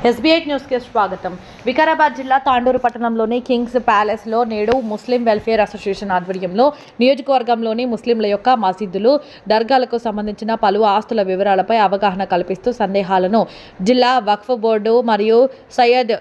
SBI news కి స్వాగతం. వికారాబాద్ జిల్లా తాండూరు పట్టణంలోని కింగ్స్ ప్యాలెస్ లో నేడు ముస్లిం వెల్ఫేర్ అసోసియేషన్ ఆధ్వర్యంలో నియోజకవర్గంలోని ముస్లింల యొక్క మసీదులు, దర్గాలకు సంబంధించిన పలు ఆస్తుల వివరాలపై అవగాహన కల్పిస్తూ సందేహాలను జిల్లా వక్ఫ్ బోర్డు మరియు సయ్యద్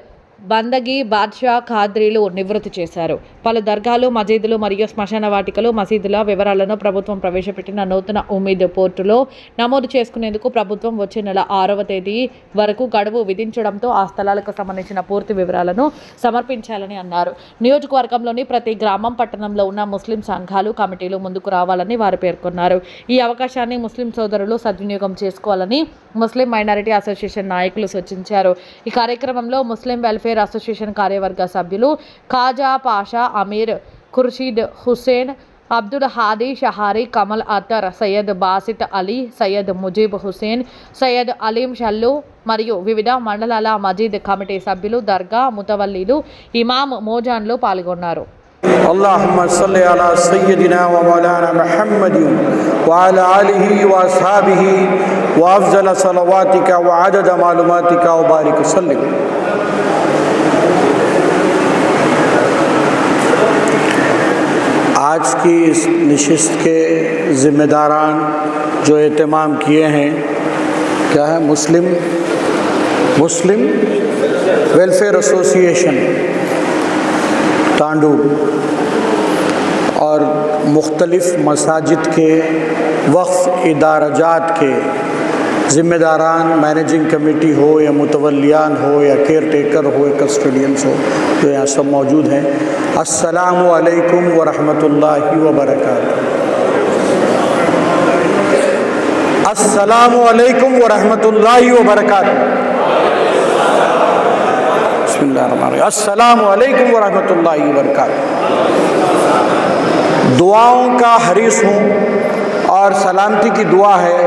బందగీ బాద్షా ఖాద్రీలు నివృత్తి చేశారు. పలు దర్గాలు, మసీదులు మరియు శ్మశాన వాటికలు, మసీదుల వివరాలను ప్రభుత్వం ప్రవేశపెట్టిన నూతన ఉమీద్ పోర్టులో నమోదు చేసుకునేందుకు ప్రభుత్వం వచ్చే నెల 6వ తేదీ వరకు గడువు విధించడంతో ఆ స్థలాలకు సంబంధించిన పూర్తి వివరాలను సమర్పించాలని అన్నారు. నియోజకవర్గంలోని ప్రతి గ్రామం, పట్టణంలో ఉన్న ముస్లిం సంఘాలు, కమిటీలు ముందుకు రావాలని వారు పేర్కొన్నారు. ఈ అవకాశాన్ని ముస్లిం సోదరులు సద్వినియోగం చేసుకోవాలని ముస్లిం మైనారిటీ అసోసియేషన్ నాయకులు సూచించారు. ఈ కార్యక్రమంలో ముస్లిం వెల్ఫేర్ అసోసియేషన్ కార్యవర్గ సభ్యులు ఖాజా పాషా, అమీర్ ఖుర్షీద్ హుస్సేన్, అబ్దుల్ హాదీ షహారీ, కమల్ అతర్, సయ్యద్ బాసిత్ అలీ, సయ్యద్ ముజీబ్ హుస్సేన్, సయ్యద్ అలీం షల్లు మరియు వివిధ మండలాల మజీద్ కమిటీ సభ్యులు, దర్గా ముతవల్లీలు, ఇమాం మోజాన్లు పాల్గొన్నారు. अल्लाहुम्मा सल्ली अला सय्यदिना व मौलाना मुहम्मदिन व अला आलिहि व अस्हाबिहि व अफज़ल सलवातिका व अदद मालूमातिका व बारिक वसल्लिम। आज की इस नशिस्त के ज़िम्मेदारान जो एहतमाम किए हैं, क्या है? मुस्लिम वेलफेयर एसोसिएशन तांडूर और मुख्तलिफ़ मसाजिद के वक्फ़ इदारजात के ज़िम्मेदारान, मैनेजिंग कमेटी हो या मुतवल्लियान हो या केयर टेकर हो या कस्टोडियंस हो, जो यहाँ सब मौजूद हैं। अस्सलामु अलैकुम व रहमतुल्लाहि व बरकातुहू। अस्सलामु अलैकुम व रहमतुल्लाहि व बरकातुहू। अस्सलामु अलैकुम व रहमतुल्लाहि व बरकातुहू। दुआओं का हरीस हूँ और सलामती की दुआ है।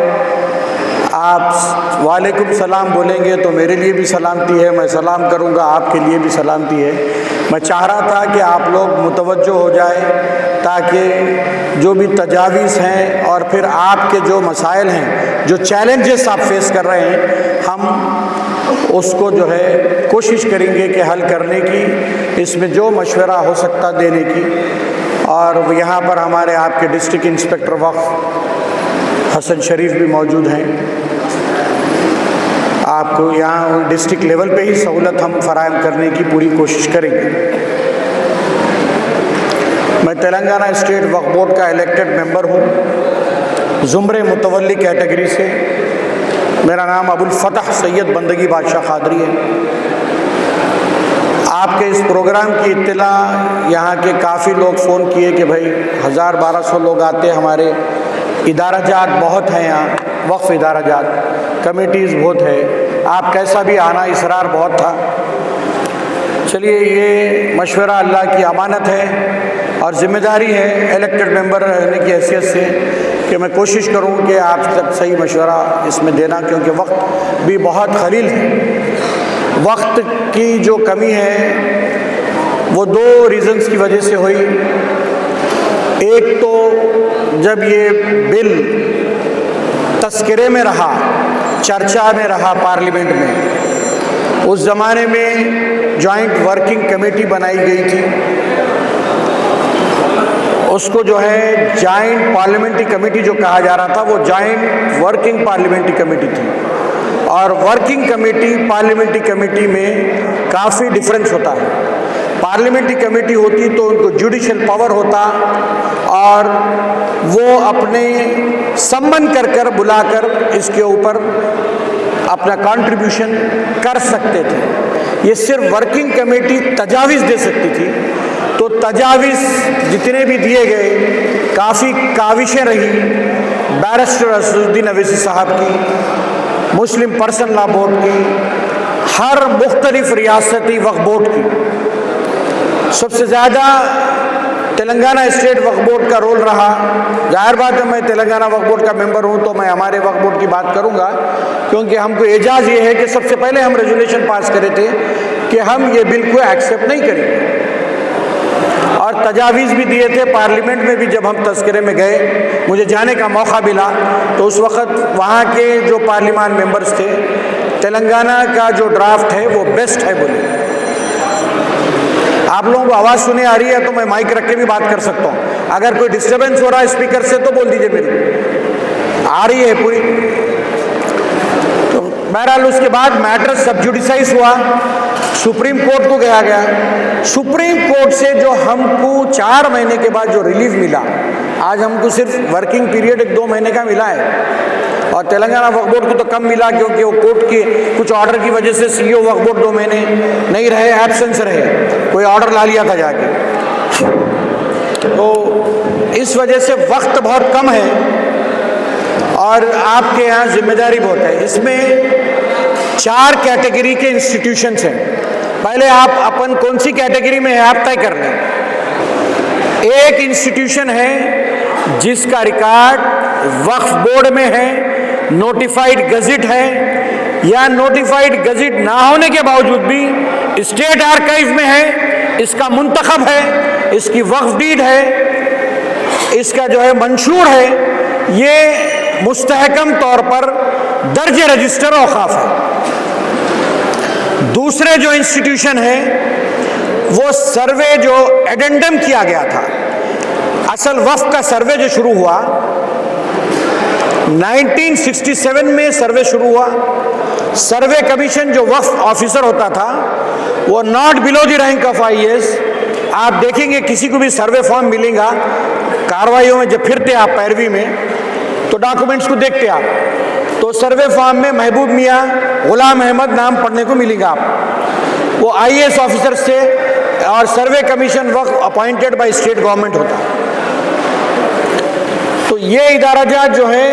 आप वालेकुम सलाम बोलेंगे तो मेरे लिए भी सलामती है, मैं सलाम करूँगा आपके लिए भी सलामती है। मैं चाह रहा था कि आप लोग मुतवज्जो हो जाए ताकि जो भी तजावीज़ हैं और फिर आपके जो मसाइल हैं, जो चैलेंजेस आप फेस कर रहे हैं, हम उसको जो है कोशिश करेंगे कि हल करने की, इसमें जो मशवरा हो सकता देने की। और यहाँ पर हमारे आपके डिस्ट्रिक्ट इंस्पेक्टर वक्फ हसन शरीफ भी मौजूद हैं। आपको यहाँ डिस्ट्रिक्ट लेवल पे ही सहूलत हम फराहम करने की पूरी कोशिश करेंगे। मैं तेलंगाना स्टेट वक्फ बोर्ड का इलेक्टेड मेंबर हूँ, ज़ुमरे मुतवल्ली कैटेगरी से। मेरा नाम अबुल फतह सैयद बंदगी बादशाह खादरी है। आपके इस प्रोग्राम की इत्तला यहाँ के काफ़ी लोग फ़ोन किए कि भाई 1000-1200 लोग आते, हमारे इदाराजात बहुत हैं, यहाँ वक्फ इदाराजात कमेटीज़ बहुत है, आप कैसा भी आना, इसरार बहुत था। चलिए, ये मशवरा अल्लाह की अमानत है और ज़िम्मेदारी है इलेक्टेड मेंबर रहने की हैसियत से कि मैं कोशिश करूं कि आप तक सही मशवरा इसमें देना, क्योंकि वक्त भी बहुत ख़लील है। वक्त की जो कमी है वो 2 रीज़न्स की वजह से हुई। एक तो जब ये बिल तस्करे में रहा, चर्चा में रहा पार्लियामेंट में, उस ज़माने में जॉइंट वर्किंग कमेटी बनाई गई थी। उसको जो है जॉइंट पार्लियामेंट्री कमेटी जो कहा जा रहा था, वो जॉइंट वर्किंग पार्लियामेंट्री कमेटी थी। और वर्किंग कमेटी, पार्लियामेंट्री कमेटी में काफ़ी डिफरेंस होता है। पार्लियामेंट्री कमेटी होती तो उनको जुडिशल पावर होता और वो अपने सम्मन कर बुलाकर इसके ऊपर अपना कंट्रीब्यूशन कर सकते थे। ये सिर्फ वर्किंग कमेटी तजावीज़ दे सकती थी। तो तजावीज़ जितने भी दिए गए, काफ़ी काविशें रही बैरिस्टर असदुद्दीन अवैसी साहब की, मुस्लिम पर्सन लॉ बोर्ड की, हर मुख्तलिफ रियासती वक्फ बोर्ड की। सबसे ज़्यादा तेलंगाना स्टेट वक्फ बोर्ड का रोल रहा। जाहिर बात है, मैं तेलंगाना वक्फ बोर्ड का मेंबर हूँ तो मैं हमारे वक्फ बोर्ड की बात करूँगा, क्योंकि हमको एजाज़ ये है कि सबसे पहले हम रेजोल्यूशन पास करे थे कि हम ये बिल को एक्सेप्ट नहीं करेंगे। और तजावीज़ भी दिए थे पार्लियामेंट में भी। जब हम तस्करे में गए, मुझे जाने का मौका मिला, तो उस वक़्त वहाँ के जो पार्लियामान मेंबर्स थे तेलंगाना का जो ड्राफ्ट है वो बेस्ट है बोले। आप लोगों को आवाज़ सुने आ रही है तो मैं माइक रख के भी बात कर सकता हूँ। अगर कोई डिस्टर्बेंस हो रहा है स्पीकर से तो बोल दीजिए, मेरी आ रही है पूरी। तो बहरहाल उसके बाद मैटर सब जुडिसाइज हुआ, सुप्रीम कोर्ट को गया। सुप्रीम कोर्ट से जो हमको 4 महीने के बाद जो रिलीफ मिला, आज हमको सिर्फ वर्किंग पीरियड 1-2 महीने का मिला है, और तेलंगाना वक्फ बोर्ड को तो कम मिला क्योंकि वो कोर्ट के कुछ ऑर्डर की वजह से सीईओ वक्फ बोर्ड 2 महीने नहीं रहे, एब्सेंस रहे, कोई ऑर्डर ला लिया था जाके, तो इस वजह से वक्त बहुत कम है और आपके यहाँ जिम्मेदारी बहुत है। इसमें 4 कैटेगरी के इंस्टीट्यूशंस हैं। पहले आप अपन कौन सी कैटेगरी में है आप तय कर लें। एक इंस्टीट्यूशन है जिसका रिकॉर्ड वक्फ बोर्ड में है, नोटिफाइड गज़िट है, या नोटिफाइड गज़िट ना होने के बावजूद भी स्टेट आर्काइव में है, इसका मुंतखब है, इसकी वक्फ डीड है, इसका जो है मंशूर है, ये मुस्तहकम तौर पर दर्ज रजिस्टर औकाफ है। दूसरे जो इंस्टीट्यूशन है वो सर्वे जो एडेंडम किया गया था, असल वक्फ का सर्वे जो शुरू हुआ 1967 में सर्वे शुरू हुआ। सर्वे कमीशन जो वक्फ ऑफिसर होता था वो not below the rank of IAS। आप देखेंगे किसी को भी सर्वे फॉर्म मिलेगा कार्रवाइयों में, जब फिरते आप पैरवी में तो डॉक्यूमेंट्स को देखते आप, तो सर्वे फॉर्म में महबूब मियाँ गुलाम अहमद नाम पढ़ने को मिलेगा आप, वो IAS ऑफिसर से, और सर्वे कमीशन वक्फ अपॉइंटेड बाय स्टेट गवर्नमेंट होता है। तो ये इदारा जात जो है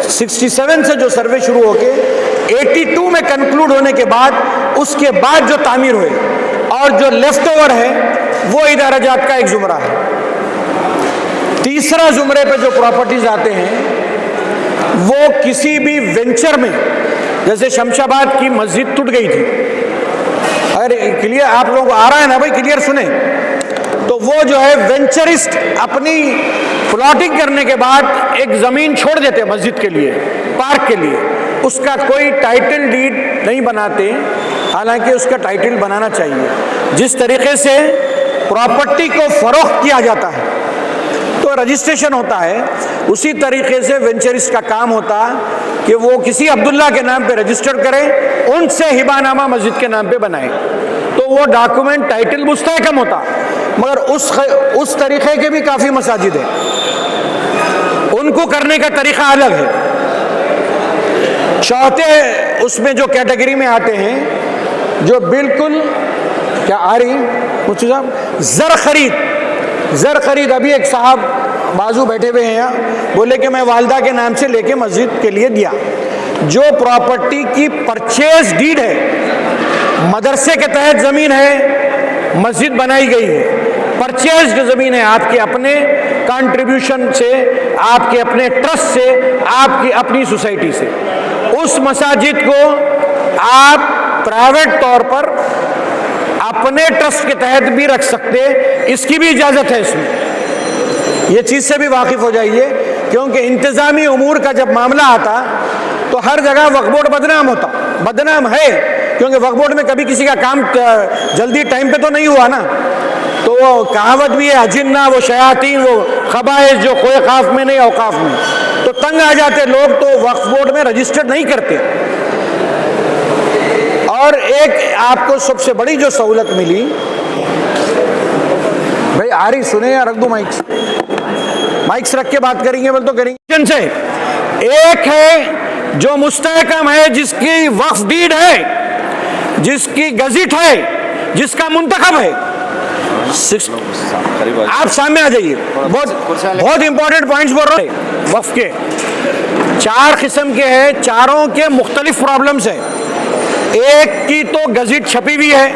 67 से जो सर्वे शुरू होके 82 में कंक्लूड होने के बाद, उसके बाद जो तामीर हुए और जो लेफ्ट ओवर है वो इदारा जात का एक जुमरा है। तीसरा जुमरे पे जो प्रॉपर्टीज आते हैं वो किसी भी वेंचर में, जैसे शमशाबाद की मस्जिद टूट गई थी, अगर क्लियर आप लोगों को आ रहा है ना भाई, क्लियर सुने, तो वो जो है वेंचरिस्ट अपनी प्लॉटिंग करने के बाद एक ज़मीन छोड़ देते मस्जिद के लिए, पार्क के लिए, उसका कोई टाइटल डीड नहीं बनाते, हालांकि उसका टाइटल बनाना चाहिए। जिस तरीके से प्रॉपर्टी को फरोख्त किया जाता है तो रजिस्ट्रेशन होता है, उसी तरीके से वेंचरिस्ट का काम होता कि वो किसी अब्दुल्ला के नाम पे रजिस्टर करे, उनसे हिबानामा मस्जिद के नाम पे बनाए, तो वो डॉक्यूमेंट टाइटल मुस्तहकम होता। मगर उस तरीके के भी काफ़ी मसाजिद है, उनको करने का तरीका अलग है। चौथे उसमें जो कैटेगरी में आते हैं जो बिल्कुल क्या आ रही मुझे साहब, ज़र खरीद। अभी एक साहब बाजू बैठे हुए हैं यहाँ, बोले कि मैं वालदा के नाम से लेके मस्जिद के लिए दिया। जो प्रॉपर्टी की परचेज डीड है, मदरसे के तहत ज़मीन है, मस्जिद बनाई गई है, परचेज जो ज़मीन है आपके अपने कंट्रीब्यूशन से, आपके अपने ट्रस्ट से, आपकी अपनी सोसाइटी से, उस मसाजिद को आप प्राइवेट तौर पर अपने ट्रस्ट के तहत भी रख सकते, इसकी भी इजाज़त है इसमें। ये चीज़ से भी वाकिफ़ हो जाइए, क्योंकि इंतज़ामी उमूर का जब मामला आता तो हर जगह वक्फ बोर्ड बदनाम है, क्योंकि वक्फ बोर्ड में कभी किसी का काम जल्दी टाइम पे तो नहीं हुआ ना। तो वो कहावत भी है, अजिन्ना वो शयातीन वो खबाइस जो कोई खाफ में नहीं औकाफ में, तो तंग आ जाते लोग, तो वक्फ बोर्ड में रजिस्टर्ड नहीं करते। और एक आपको सबसे बड़ी जो सहूलत मिली, भाई आ रही सुने या रख दो माइक्स रख के बात करेंगे बोल तो करेंगे से। एक है जो मुस्तहकम है, जिसकी वक्फ डीड है, जिसकी गज़िट है, जिसका मुंतखब है। आप सामने आ जाइए, बहुत इंपॉर्टेंट पॉइंट्स बोल रहे हैं। वक्फ के 4 किस्म के हैं, चारों के मुख्तलिफ प्रॉब्लम्स हैं। एक की तो गज़िट छपी हुई है,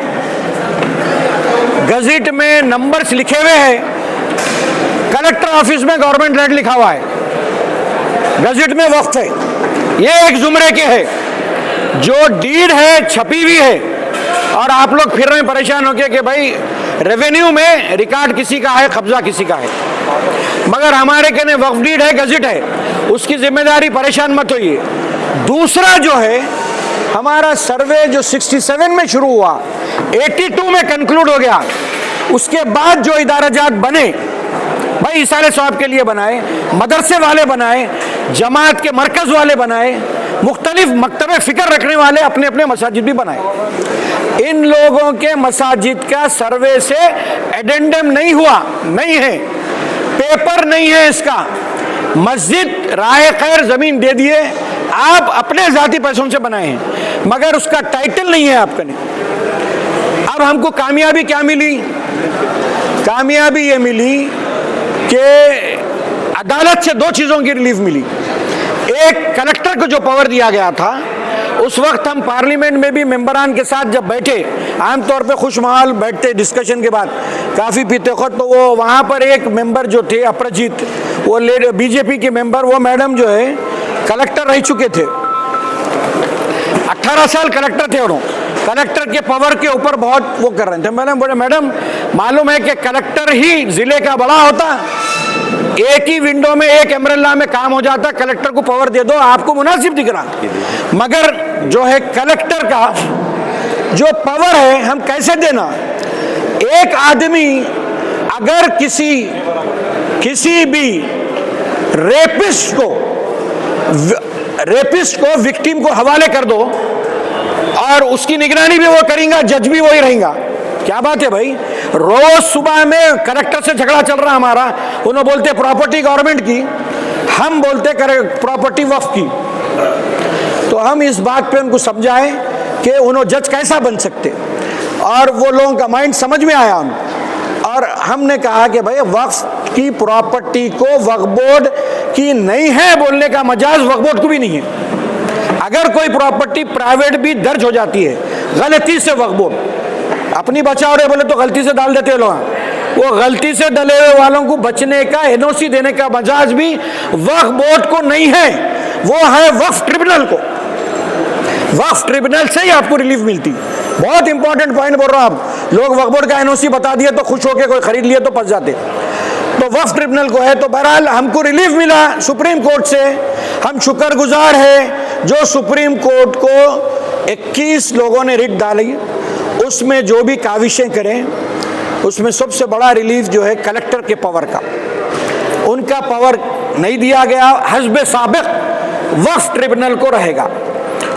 गज़िट में नंबर्स लिखे हुए हैं, कलेक्टर ऑफिस में गवर्नमेंट लैंड लिखा हुआ है, गज़िट में वक्फ है। ये एक जुमरे के है। जो डीड है छपी हुई है, और आप लोग फिर में परेशान हो गए कि भाई रेवेन्यू में रिकॉर्ड किसी का है, कब्जा किसी का है, मगर हमारे कहने वक्फ डीड है, गज़िट है, उसकी जिम्मेदारी, परेशान मत होइए। दूसरा जो है हमारा सर्वे जो 67 में शुरू हुआ 82 में कंक्लूड हो गया। उसके बाद जो इदाराजात बने भाई इसाले सवाब के लिए बनाए, मदरसे वाले बनाए, जमात के मरकज वाले बनाए, मुख्तलिफ मकतबे फिक्र रखने वाले अपने अपने मसाजिद भी बनाए। इन लोगों के मसाजिद का सर्वे से एडेंडम नहीं हुआ, नहीं है, पेपर नहीं है इसका। मस्जिद राह खैर जमीन दे दिए, आप अपने जाती पैसों से बनाए हैं, मगर उसका टाइटल नहीं है आपका। नहीं। अब हमको कामयाबी क्या मिली? कामयाबी ये मिली कि अदालत से दो चीजों की रिलीफ मिली। एक, कलेक्टर को जो पावर दिया गया था, उस वक्त हम पार्लियामेंट में भी मेंबरान के साथ जब बैठे, आमतौर पे खुशमाल बैठते डिस्कशन के बाद काफ़ी पीते खुद, तो वो वहाँ पर एक मेंबर जो थे अपराजित, वो बीजेपी के मेंबर, वो मैडम जो है कलेक्टर रह चुके थे, 18 साल कलेक्टर थे। उन्होंने कलेक्टर के पावर के ऊपर बहुत वो कर रहे थे। मैंने बोले मैडम मालूम है कि कलेक्टर ही जिले का बड़ा होता, एक ही विंडो में एक एम्ब्रेला में काम हो जाता, कलेक्टर को पावर दे दो, आपको मुनासिब दिख रहा। मगर जो है कलेक्टर का जो पावर है हम कैसे देना? एक आदमी अगर किसी भी रेपिस्ट को विक्टिम को हवाले कर दो और उसकी निगरानी भी वो करेगा, जज भी वही रहेगा। क्या बात है भाई? रोज सुबह में कलेक्टर से झगड़ा चल रहा हमारा, उन्होंने बोलते प्रॉपर्टी गवर्नमेंट की, हम बोलते प्रॉपर्टी वक्फ की। तो हम इस बात पे उनको समझाएं कि उन्होंने जज कैसा बन सकते, और वो लोगों का माइंड समझ में आया हम। और हमने कहा कि भाई वक्फ की प्रॉपर्टी को वक्फ बोर्ड की नहीं है बोलने का मजाज वक्फ बोर्ड को भी नहीं है। अगर कोई प्रॉपर्टी प्राइवेट भी दर्ज हो जाती है गलती से, वक्फ बोर्ड अपनी बचाओ रहे बोले तो गलती से डाल देते हैं लोग, वो गलती से डले हुए वालों को बचने का एनओसी देने का मजाज भी वक्फ बोर्ड को नहीं है, वो है वक्फ ट्रिब्यूनल को। वक्फ ट्रिब्यूनल से ही आपको रिलीफ मिलती। बहुत इंपॉर्टेंट पॉइंट बोल रहा हूं। आप लोग वक्फ बोर्ड का एनओसी बता दिए तो खुश होकर कोई खरीद लिए तो फंस जाते, तो वक्फ ट्रिब्यूनल को है। तो बहरहाल हमको रिलीफ मिला सुप्रीम कोर्ट से, हम शुक्रगुजार है जो सुप्रीम कोर्ट को 21 लोगों ने रिट डाली, उसमें जो भी काविशें करें, उसमें सबसे बड़ा रिलीफ जो है कलेक्टर के पावर का, उनका पावर नहीं दिया गया, हस्बे साबिक वक्फ ट्रिब्यूनल को रहेगा।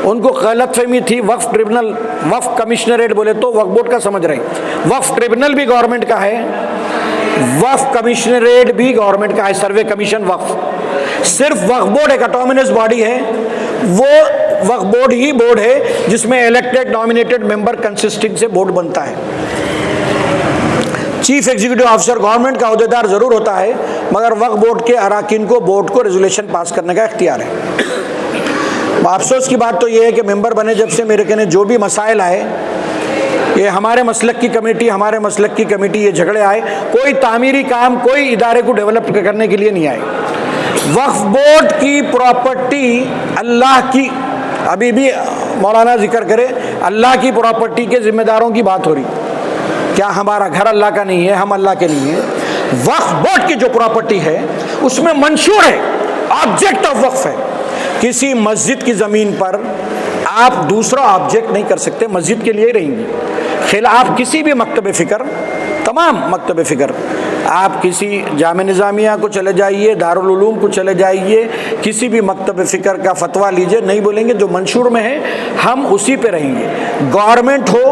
उनको गलतफहमी थी, वक्फ ट्रिब्यूनल वक्फ कमिश्नरेट बोले तो वक्फ बोर्ड का समझ रहे, वक्फ ट्रिब्यूनल भी गवर्नमेंट का है, वक्फ कमिश्नरेट भी गवर्नमेंट का है, सर्वे कमीशन वक्फ। सिर्फ वक्फ बोर्ड एक ऑटोनमस बॉडी है, वो वक्फ बोर्ड ही बोर्ड है जिसमें इलेक्टेड नॉमिनेटेड मेंबर कंसिस्टिंग से बोर्ड बनता है। चीफ एग्जीक्यूटिव ऑफिसर गवर्नमेंट का अहदेदार जरूर होता है, मगर वक्फ बोर्ड के अराकीन को बोर्ड को रेजोल्यूशन पास करने का इख्तियार है। अफसोस की बात तो ये है कि मेंबर बने जब से मेरे कहने जो भी मसाइल आए, ये हमारे मसलक की कमेटी ये झगड़े आए, कोई तामीरी काम कोई इदारे को डेवलप करने के लिए नहीं आए। वक्फ बोर्ड की प्रॉपर्टी अल्लाह की, अभी भी मौलाना जिक्र करे अल्लाह की प्रॉपर्टी के जिम्मेदारों की बात हो रही। क्या हमारा घर अल्लाह का नहीं है, हम अल्लाह के नहीं है? वक्फ बोर्ड की जो प्रॉपर्टी है उसमें मंशूर है, ऑब्जेक्ट ऑफ वक्फ है। किसी मस्जिद की ज़मीन पर आप दूसरा ऑब्जेक्ट नहीं कर सकते, मस्जिद के लिए ही रहेंगी। खिलाफ किसी भी मकतब फ़िक्र, तमाम मकतब फ़िक्र, आप किसी जामे निज़ामिया को चले जाइए, दारुल उलूम को चले जाइए, किसी भी मकतब फ़िक्र का फतवा लीजिए, नहीं बोलेंगे जो मंशूर में है हम उसी पे रहेंगे। गवर्नमेंट हो,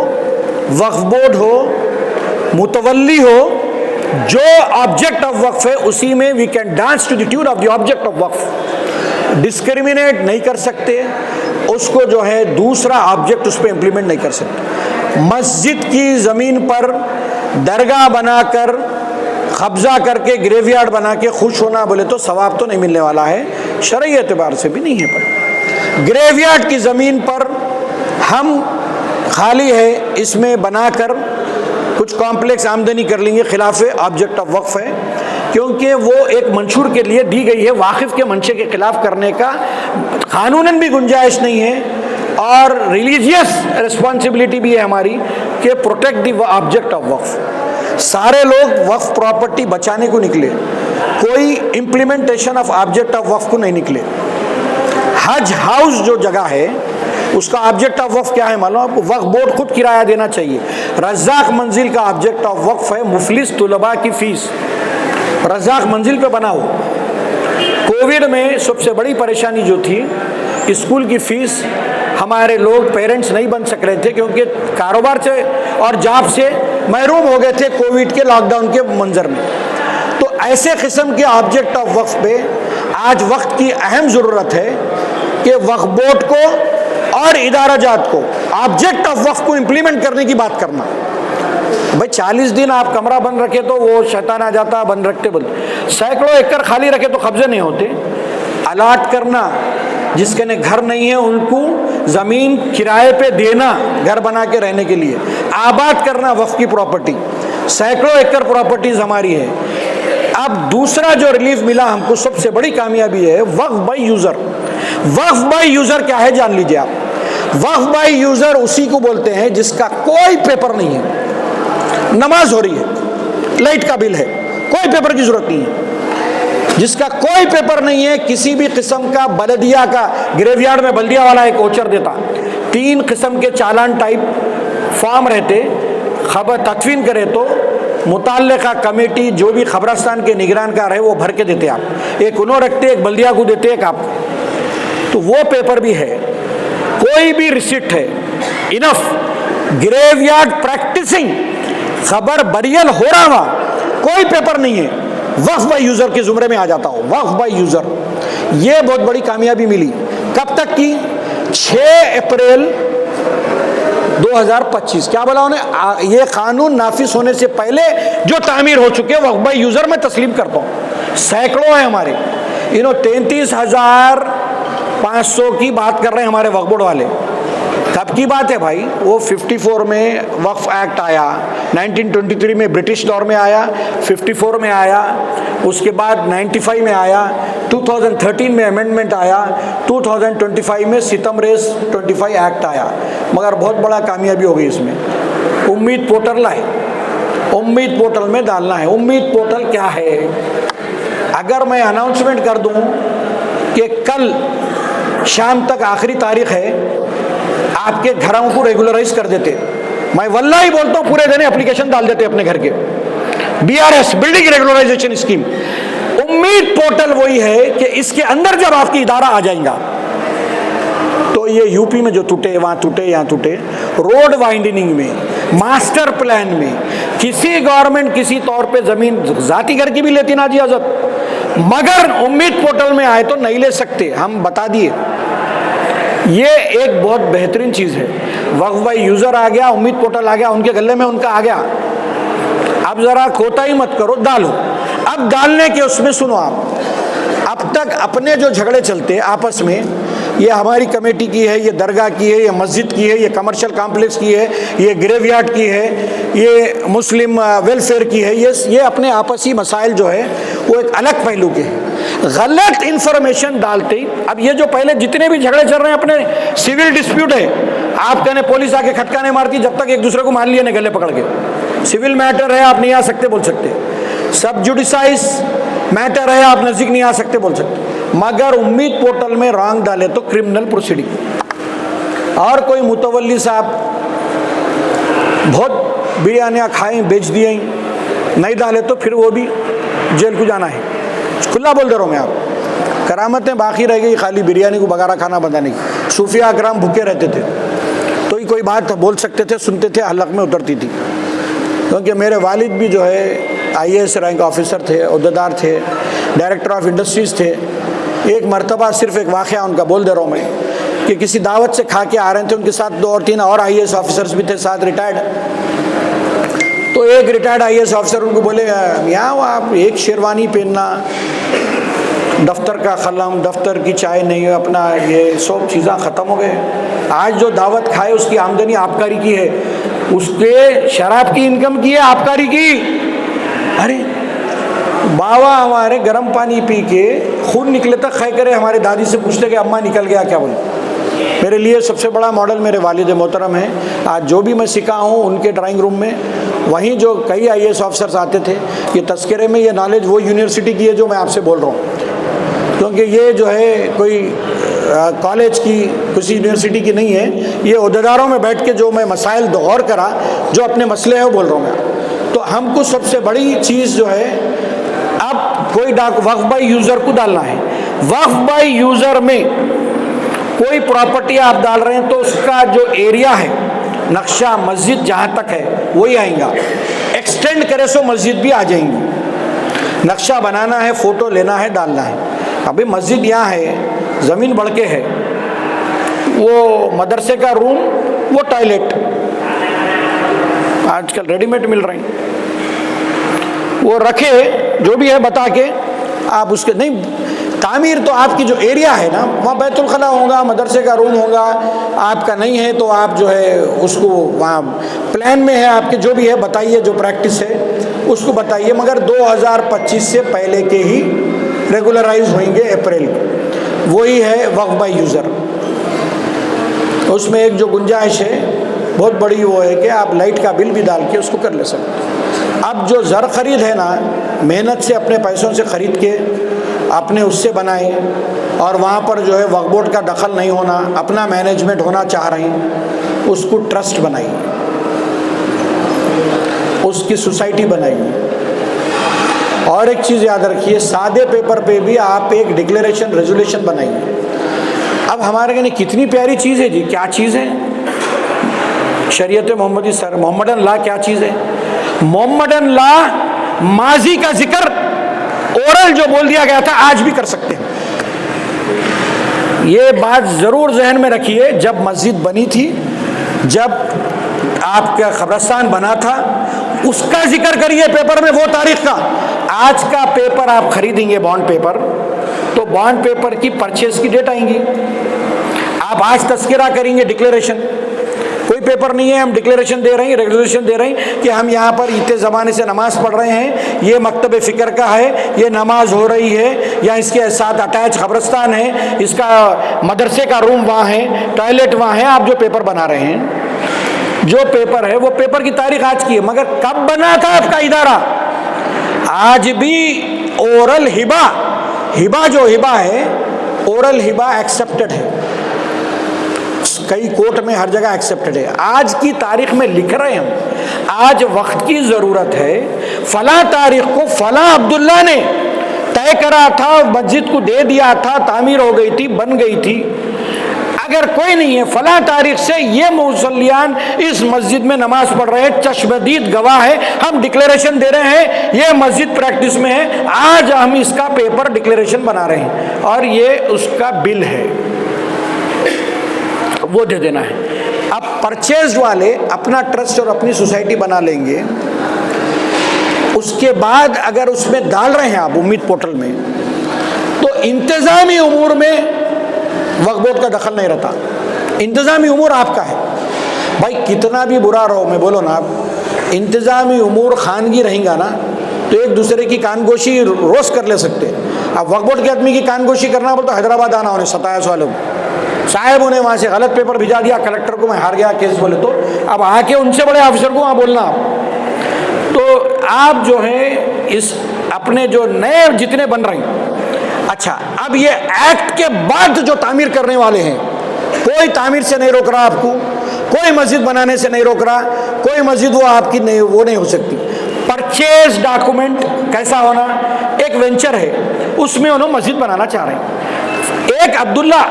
वक्फ बोर्ड हो, मुतवल्ली हो, जो ऑब्जेक्ट ऑफ वक्फ है उसी में we can dance to the tune of the object of वक्फ। डिस्क्रिमिनेट नहीं कर सकते, उसको जो है दूसरा ऑब्जेक्ट उस पर इंप्लीमेंट नहीं कर सकते। मस्जिद की ज़मीन पर दरगाह बनाकर कब्जा करके ग्रेवयार्ड बना के खुश होना बोले तो सवाब तो नहीं मिलने वाला है, शरई एतबार से भी नहीं है। पर ग्रेवयार्ड की ज़मीन पर हम खाली है, इसमें बनाकर कुछ कॉम्प्लेक्स आमदनी कर लेंगे, खिलाफ ऑब्जेक्ट ऑफ वक्फ है, क्योंकि वो एक मंशूर के लिए दी गई है। वाकिफ के मंशे के खिलाफ करने का कानूनन भी गुंजाइश नहीं है और रिलीजियस रिस्पॉन्सिबिलिटी भी है हमारी कि प्रोटेक्ट द ऑब्जेक्ट ऑफ वक्फ। सारे लोग वक्फ प्रॉपर्टी बचाने को निकले, कोई इम्प्लीमेंटेशन ऑफ ऑब्जेक्ट ऑफ वक्फ को नहीं निकले। हज हाउस जो जगह है उसका ऑब्जेक्ट ऑफ वक्फ क्या है मालूम आपको? वक्फ बोर्ड खुद किराया देना चाहिए। रज़ाक मंजिल का ऑब्जेक्ट ऑफ वक्फ है मुफलिस तुलबा की फीस। रज़ाक मंजिल पे बना हो। कोविड में सबसे बड़ी परेशानी जो थी, स्कूल की फीस हमारे लोग पेरेंट्स नहीं बन सक रहे थे क्योंकि कारोबार से और जॉब से महरूम हो गए थे कोविड के लॉकडाउन के मंजर में। तो ऐसे किस्म के ऑब्जेक्ट ऑफ वक्फ पे आज वक्त की अहम ज़रूरत है कि वक्फ बोर्ड को और इदारा जात को ऑब्जेक्ट ऑफ वक्फ को इम्प्लीमेंट करने की बात करना। भाई 40 दिन आप कमरा बंद रखे तो वो शैतान आ जाता, बंद रखते बंद। सैकड़ों एकड़ खाली रखे तो कब्जे नहीं होते। अलाट करना, जिसके ने घर नहीं है उनको ज़मीन किराए पे देना घर बना के रहने के लिए, आबाद करना वक्फ की प्रॉपर्टी। सैकड़ों एकड़ प्रॉपर्टीज हमारी है। अब दूसरा जो रिलीफ मिला हमको, सबसे बड़ी कामयाबी है वक्फ बाय यूज़र। वक्फ बाय यूज़र क्या है जान लीजिए आप। वक्फ बाय यूज़र उसी को बोलते हैं जिसका कोई पेपर नहीं है। नमाज हो रही है, लाइट का बिल है, कोई पेपर की जरूरत नहीं है। जिसका कोई पेपर नहीं है, किसी भी किस्म का बलदिया का ग्रेवयार्ड में बल्दिया वाला एक ओचर देता, 3 किस्म के चालान टाइप फॉर्म रहते, खबर तदफीन करे तो मुताल्लिका कमेटी जो भी खबरस्तान के निगरानकार है वो भर के देते आप। एक उन्होंने रखते, एक बल्दिया को देते, एक आपको। तो वो पेपर भी है, कोई भी रिसिप्ट है, इनफ। ग्रेवयार्ड प्रैक्टिसिंग, खबर बरियल हो रहा वहाँ, कोई पेपर नहीं है, वक्फ बाय यूज़र के जुमरे में आ जाता हो। वक्फ बाय यूज़र, ये बहुत बड़ी कामयाबी मिली। कब तक की? 6 अप्रैल 2025। क्या बोला उन्हें? ये कानून नाफिज होने से पहले जो तामीर हो चुके वक्फ बाय यूज़र में तस्लीम करता हूँ। सैकड़ों है हमारे, 33,500 की बात कर रहे हैं हमारे वक्फ बोर्ड वाले। कब की बात है भाई? वो 54 में वक्फ एक्ट आया, 1923 में ब्रिटिश दौर में आया, 54 में आया, उसके बाद 95 में आया, 2013 में अमेंडमेंट आया, 2025 में सितमरेज 25 एक्ट आया। मगर बहुत बड़ा कामयाबी हो गई इसमें। उम्मीद पोर्टल लाए, उम्मीद पोर्टल में डालना है। उम्मीद पोर्टल क्या है? अगर मैं अनाउंसमेंट कर दूं कि कल शाम तक आखिरी तारीख है, आपके घरों को रेगुलराइज कर देते, मैं वल्लाही बोलता हूँ पूरे दिन एप्लीकेशन डाल देते अपने घर के। BRS, building regularisation scheme. Umeed portal वही है कि इसके अंदर जब आपकी इदारा आ जाएगा तो ये यूपी में जो टूटे वहाँ टूटे, यहाँ टूटे, रोड वाइंडनिंग में, मास्टर प्लान में, किसी गवर्नमेंट किसी तौर पे ज़मीन जाती घर की भी लेती ना जी आज़ाद, मगर उम्मीद पोर्टल में आए तो नहीं ले सकते। हम बता दिए, ये एक बहुत बेहतरीन चीज़ है। वक्फ बाय यूज़र आ गया, उम्मीद पोर्टल आ गया, उनके गले में उनका आ गया। अब ज़रा कोताही मत करो, डालो। अब डालने के उसमें सुनो आप, अब तक अपने जो झगड़े चलते आपस में, ये हमारी कमेटी की है, ये दरगाह की है, ये मस्जिद की है, ये कमर्शियल कॉम्प्लेक्स की है, ये ग्रेवयार्ड की है, ये मुस्लिम वेलफेयर की है, ये अपने आपसी मसाइल जो है वो एक अलग पहलू के हैं। गलत इंफॉर्मेशन डालते ही, अब ये जो पहले जितने भी झगड़े चल रहे हैं अपने सिविल डिस्प्यूट है, आप कहने पुलिस आके खटकाने मारती जब तक एक दूसरे को मान लिया नहीं गले पकड़ के। सिविल मैटर है, आप नहीं आ सकते बोल सकते। सब जुडिसाइज मैटर है, आप नज़दीक नहीं आ सकते बोल सकते। मगर उम्मीद पोर्टल में रॉन्ग डाले तो क्रिमिनल प्रोसीडिंग। और कोई मुतवल्ली साहब बहुत बिरयानियाँ खाई बेच दिए, नहीं डाले तो फिर वो भी जेल को जाना है। खुला बोल दे रहा हूँ मैं आप। करामतें बाकी रह गई खाली बिरयानी को बगारा खाना बनाने की। सूफिया अकराम भूखे रहते थे तो ही कोई बात बोल सकते थे, सुनते थे, हलक में उतरती थी। क्योंकि मेरे वालिद भी जो है IAS रैंक ऑफिसर थे, अहदेदार थे, डायरेक्टर ऑफ इंडस्ट्रीज़ थे। एक मरतबा सिर्फ एक वाक़या उनका बोल दे रहा हूँ मैं कि किसी दावत से खा के आ रहे थे, उनके साथ 2 और 3 और IAS ऑफिसर्स भी थे, साथ रिटायर्ड। तो एक रिटायर्ड IAS ऑफिसर उनको बोले, यहाँ आप एक शेरवानी पहनना, दफ्तर का कलम, दफ्तर की चाय नहीं, अपना ये सब चीज़ें ख़त्म हो गए। आज जो दावत खाए उसकी आमदनी आबकारी की है, उसके शराब की इनकम की है आबकारी की। अरे बाबा हमारे गर्म पानी पी के खून निकले तक खै करे, हमारे दादी से पूछते कि अम्मा निकल गया क्या? बोले मेरे लिए सबसे बड़ा मॉडल मेरे वालिद मोहतरम हैं। आज जो भी मैं सीखा हूँ उनके ड्राइंग रूम में, वहीं जो कई IAS ऑफिसर्स आते थे, ये तस्करे में ये नॉलेज वो यूनिवर्सिटी की है जो मैं आपसे बोल रहा हूँ। क्योंकि ये जो है कोई कॉलेज की, किसी यूनिवर्सिटी की नहीं है। ये ओहदेदारों में बैठ के जो मैं मसाइल गौर करा, जो अपने मसले हैं वो बोल रहा हूँ मैं। तो हमको सबसे बड़ी चीज़ जो है, अब कोई वक्फ बाय यूज़र को डालना है। वक्फ बाय यूज़र में कोई प्रॉपर्टी आप डाल रहे हैं तो उसका जो एरिया है, नक्शा मस्जिद जहाँ तक है वही आएगा। एक्सटेंड करे सो मस्जिद भी आ जाएंगी। नक्शा बनाना है, फ़ोटो लेना है, डालना है। अभी मस्जिद यहाँ है, ज़मीन बढ़ के है, वो मदरसे का रूम, वो टॉयलेट आजकल रेडीमेड मिल रहे हैं, वो रखे जो भी है बता के आप उसके नहीं। तामीर तो आपकी जो एरिया है ना, वहाँ बैतुल खला होगा, मदरसे का रूम होगा, आपका नहीं है तो आप जो है उसको वहाँ प्लान में है आपके, जो भी है बताइए, जो प्रैक्टिस है उसको बताइए। मगर 2025 से पहले के ही रेगुलराइज होंगे, अप्रैल को। वही है वक्फ बाय यूज़र। उसमें एक जो गुंजाइश है बहुत बड़ी, वो है कि आप लाइट का बिल भी डाल के उसको कर ले सकते। अब जो ज़र खरीद है ना, मेहनत से अपने पैसों से ख़रीद के आपने उससे बनाए, और वहाँ पर जो है वक्फ बोर्ड का दखल नहीं होना, अपना मैनेजमेंट होना चाह रहे हैं, उसको ट्रस्ट बनाइए, उसकी सोसाइटी बनाइए। और एक चीज़ याद रखिए, सादे पेपर पे भी आप एक डिक्लेरेशन रेजोल्यूशन बनाइए। अब हमारे लिए कितनी प्यारी चीज़ है जी, क्या चीज़ है शरीयत मोहम्मदी सर, मोहम्मदन लॉ क्या चीज़ है। मोहम्मदन लॉ माजी का जिक्र ओरल जो बोल दिया गया था आज भी कर सकते हैं। ये बात ज़रूर जहन में रखिए। जब मस्जिद बनी थी, जब आपका कब्रिस्तान बना था, उसका जिक्र करिए पेपर में, वो तारीख का। आज का पेपर आप खरीदेंगे बॉन्ड पेपर, तो बॉन्ड पेपर की परचेज की डेट आएंगी। आप आज तस्करा करेंगे डिक्लेरेशन, कोई पेपर नहीं है, हम डिक्लेरेशन दे रहे हैं, रेजोल्यूशन दे रहे हैं कि हम यहाँ पर इतने ज़माने से नमाज़ पढ़ रहे हैं, ये मकतब फ़िक्र का है, ये नमाज हो रही है, या इसके साथ अटैच कब्रिस्तान है, इसका मदरसे का रूम वहाँ है, टॉयलेट वहाँ है। आप जो पेपर बना रहे हैं, जो पेपर है वो पेपर की तारीख आज की है, मगर कब बना था आपका इदारा? आज भी ओरल हिबा जो हिबा है, ओरल हिबा एक्सेप्टेड है, कई कोर्ट में हर जगह एक्सेप्टेड है। आज की तारीख में लिख रहे हैं हम, आज वक्त की ज़रूरत है। फला तारीख को फला अब्दुल्ला ने तय करा था, मस्जिद को दे दिया था, तामीर हो गई थी, बन गई थी। अगर कोई नहीं है, फला तारीख से ये मुसल्लियान इस मस्जिद में नमाज पढ़ रहे हैं, चश्मदीद गवाह है, हम डिक्लेरेशन दे रहे हैं, ये मस्जिद प्रैक्टिस में है, आज हम इसका पेपर डिक्लेरेशन बना रहे हैं, और ये उसका बिल है, वो दे देना है। अब परचेज वाले अपना ट्रस्ट और अपनी सोसाइटी बना लेंगे, उसके बाद अगर उसमें डाल रहे हैं आप उम्मीद पोर्टल में, तो इंतज़ामी उमूर में वक्फ बोर्ड का दखल नहीं रहता। इंतज़ामी उमूर आपका है भाई, कितना भी बुरा रहो, मैं बोलो ना, आप इंतज़ामी उमूर खानगी रहेंगा ना, तो एक दूसरे की कानगोशी रोज़ कर ले सकते। अब वक्फ बोर्ड के आदमी की कानगोशी करना बोल तो हैदराबाद आना उन्हें 27 वालों साहब, उन्हें वहाँ से गलत पेपर भिजा दिया, कलेक्टर को मैं हार गया केस बोले, तो अब आके उनसे बड़े ऑफिसर को वहाँ बोलना आप। तो आप जो है इस अपने जो नए जितने बन रहे हैं, अच्छा अब ये एक्ट के बाद जो तामीर करने वाले हैं, कोई तामीर से नहीं रोक रहा आपको, कोई मस्जिद बनाने से नहीं रोक रहा, कोई मस्जिद वो आपकी नहीं, वो नहीं हो सकती। परचेज डॉक्यूमेंट कैसा होना, एक वेंचर है, उसमें उन्होंने मस्जिद बनाना चाह रहे हैं। एक अब्दुल्ला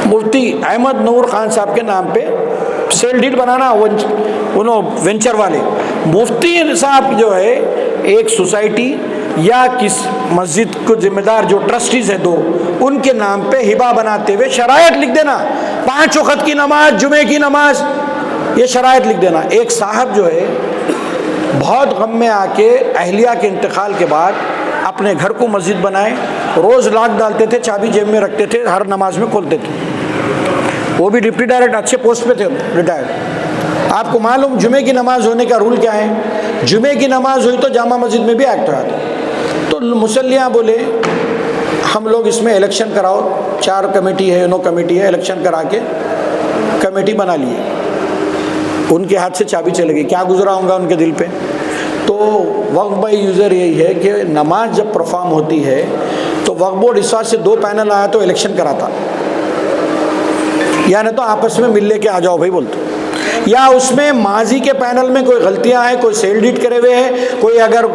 मुफ्ती अहमद नूर खान साहब के नाम पे सेल डीड बनाना, उन्होंने वेंचर वाले मुफ्ती साहब जो है एक सोसाइटी या किस मस्जिद को जिम्मेदार जो ट्रस्टीज है दो, उनके नाम पे हिबा बनाते हुए शरायत लिख देना, 5 वक्त की नमाज, जुमे की नमाज, ये शरायत लिख देना। एक साहब जो है बहुत गम में आके अहलिया के इंतकाल के बाद अपने घर को मस्जिद बनाए, रोज़ लाख डालते थे, चाबी जेब में रखते थे, हर नमाज में खोलते थे। वो भी डिप्टी डायरेक्टर, अच्छे पोस्ट पे थे, रिटायर्ड। आपको मालूम जुमे की नमाज होने का रूल क्या है? जुमे की नमाज हुई तो जामा मस्जिद में भी एक्ट हुआ था। तो मुसल्लियाँ बोले हम लोग इसमें इलेक्शन कराओ, 4 कमेटी है, 9 कमेटी है, इलेक्शन करा के कमेटी बना लिए। उनके हाथ से चाबी चले गई, क्या गुजरा होगा उनके दिल पे। तो वक्फ बाय यूज़र यही है कि नमाज जब परफॉर्म होती है तो वक्फ बोर्ड इस बार से 2 पैनल आया तो इलेक्शन कराता, या नहीं तो आपस में मिल लेके आ जाओ भाई बोलते, या उसमें माजी के पैनल में कोई गलतियां हैं, कोई सेल डीड करे हुए हैं, कोई अगर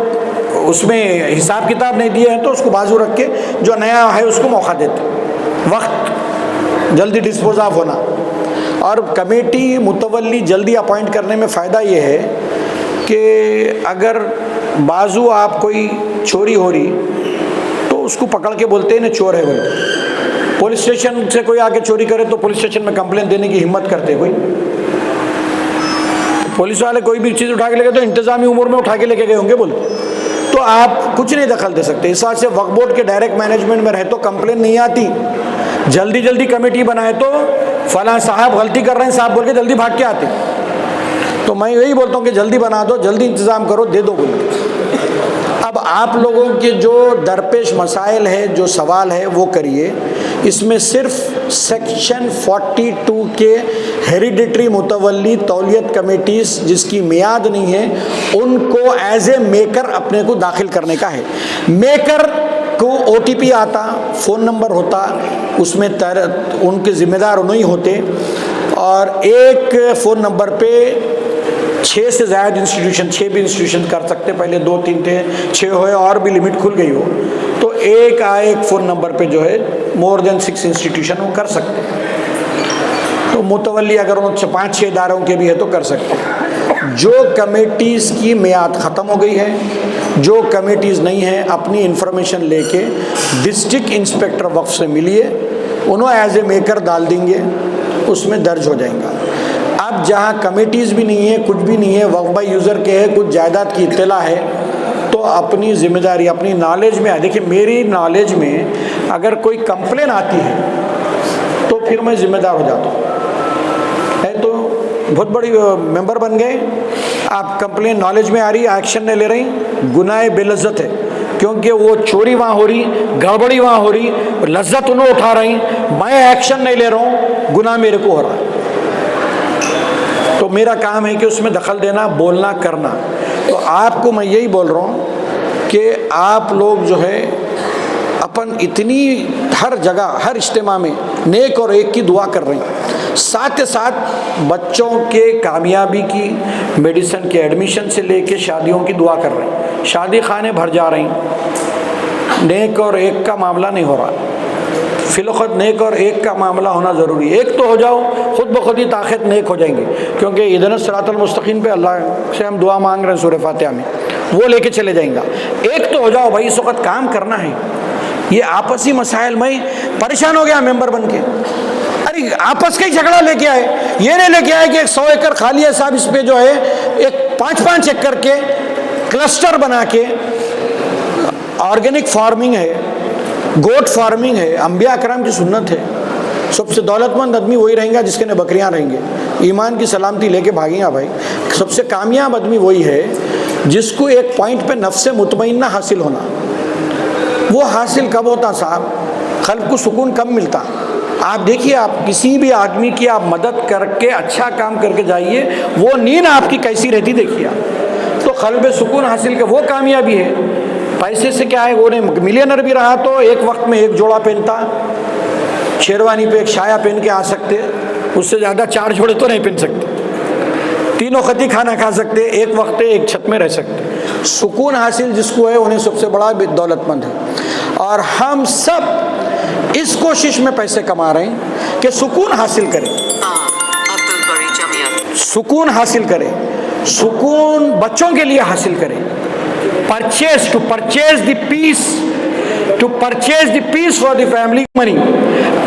उसमें हिसाब किताब नहीं दिए हैं तो उसको बाजू रख के जो नया है उसको मौका देते, वक्त जल्दी डिस्पोज ऑफ होना। और कमेटी मुतवल्ली जल्दी अपॉइंट करने में फ़ायदा ये है कि अगर बाजू आप कोई चोरी हो रही तो उसको पकड़ के बोलते हैं ना चोर है बोलते, पुलिस स्टेशन से कोई आके चोरी करे तो पुलिस स्टेशन में कंप्लेंट देने की हिम्मत करते कोई, पुलिस वाले कोई भी चीज़ उठा के लेके तो इंतजामी उम्र में उठा के लेके गए होंगे बोलते, तो आप कुछ नहीं दखल दे सकते। इस बात से वक्फ बोर्ड के डायरेक्ट मैनेजमेंट में रहे तो कंप्लेंट नहीं आती, जल्दी जल्दी कमेटी बनाए तो फलां साहब गलती कर रहे हैं साहब बोल के जल्दी भाग के आते। तो मैं यही बोलता हूँ कि जल्दी बना दो, जल्दी इंतज़ाम करो, दे दो बोल के। अब आप लोगों के जो दरपेश मसाइल है, जो सवाल है वो करिए। इसमें सिर्फ सेक्शन 42 के हेरिडिटरी मुतवल्ली तौलियत कमेटीज़ जिसकी मियाद नहीं है उनको एज ए मेकर अपने को दाखिल करने का है। मेकर को OTP आता, फ़ोन नंबर होता, उसमें उनके ज़िम्मेदार उन्हीं होते, और एक फ़ोन नंबर पे 6 से ज़्यादा इंस्टीट्यूशन, 6 भी इंस्टीट्यूशन कर सकते, पहले 2-3 थे, 6 हुए और भी लिमिट खुल गई हो तो एक फ़ोन नंबर पे जो है मोर देन 6 इंस्टीट्यूशन वो कर सकते हैं। तो मुतवल्ली अगर उन 5-6 इदारों के भी है तो कर सकते हैं। जो कमेटीज़ की मियाद ख़त्म हो गई है, जो कमेटीज़ नहीं है, अपनी इंफॉर्मेशन लेके डिस्ट्रिक्ट इंस्पेक्टर वक्फ से मिलिए, उन्होंने एज ए मेकर डाल देंगे, उसमें दर्ज हो जाएगा। अब जहाँ कमेटीज़ भी नहीं है, कुछ भी नहीं है, वक्फ बाय यूज़र के है, कुछ जायदाद की इत्तला है, तो अपनी जिम्मेदारी अपनी नॉलेज में, देखिए मेरी नॉलेज में अगर कोई कंप्लेन आती है तो फिर मैं जिम्मेदार हो जाता हूँ। है तो बहुत बड़ी मेंबर बन गए, आप कंप्लेन नॉलेज में आ रही, एक्शन नहीं ले रही, गुनाह बेलज्जत है, क्योंकि वो चोरी वहाँ हो रही, गड़बड़ी वहाँ हो रही, लज्जत उन्हें उठा रही, मैं एक्शन नहीं ले रहा हूँ, गुनाह मेरे को हो रहा है। तो मेरा काम है कि उसमें दखल देना, बोलना, करना। तो आपको मैं यही बोल रहा हूँ कि आप लोग जो है अपन इतनी हर जगह हर इज्तिमा में नेक और एक की दुआ कर रहे हैं, साथ ही साथ बच्चों के कामयाबी की, मेडिसिन के एडमिशन से लेके शादियों की दुआ कर रहे हैं। शादी खाने भर जा रही, नेक और एक का मामला नहीं हो रहा। फिलखुद नेक और एक का मामला होना ज़रूरी है। एक तो हो जाओ, खुद ब खुद ही ताक़त नेक हो जाएंगे, क्योंकि इहदिना सिरातल मुस्तकीम पे अल्लाह से हम दुआ मांग रहे हैं सूरह फातिहा में, वो लेके चले जाएंगे। एक तो हो जाओ भाई, इस वक्त काम करना है। ये आपसी मसाइल में परेशान हो गया मेंबर बन के, अरे आपस का ही झगड़ा लेके आए, ये नहीं लेके आए कि 100 एकड़ खाली है साहब, इस पर जो है एक 5-5 एकड़ के क्लस्टर बना के ऑर्गेनिक फार्मिंग है, गोट फार्मिंग है, अंबिया अकराम की सुन्नत है। सबसे दौलतमंद आदमी वही रहेगा जिसके ने बकरियां रहेंगे, ईमान की सलामती लेके भागेंगे भाई। सबसे कामयाब आदमी वही है जिसको एक पॉइंट पे नफ्से मुतमइन्ना हासिल होना। वो हासिल कब होता साहब, क़ल्ब को सुकून कब मिलता। आप देखिए, आप किसी भी आदमी की आप मदद करके अच्छा काम करके जाइए, वो नींद आपकी कैसी रहती देखिए आप। तो क़ल्ब सुकून हासिल के वो कामयाबी है। पैसे से क्या है, वो ने मिलियनर भी रहा तो एक वक्त में एक जोड़ा पहनता, शेरवानी पे एक शाया पहन के आ सकते, उससे ज़्यादा 4 जोड़े तो नहीं पहन सकते, 3 वक्त ही खाना खा सकते, एक वक्त एक छत में रह सकते। सुकून हासिल जिसको है उन्हें सबसे बड़ा दौलतमंद है। और हम सब इस कोशिश में पैसे कमा रहे हैं कि सुकून हासिल करें, सुकून हासिल करें, सुकून बच्चों के लिए हासिल करें। to purchase the peace for the family money।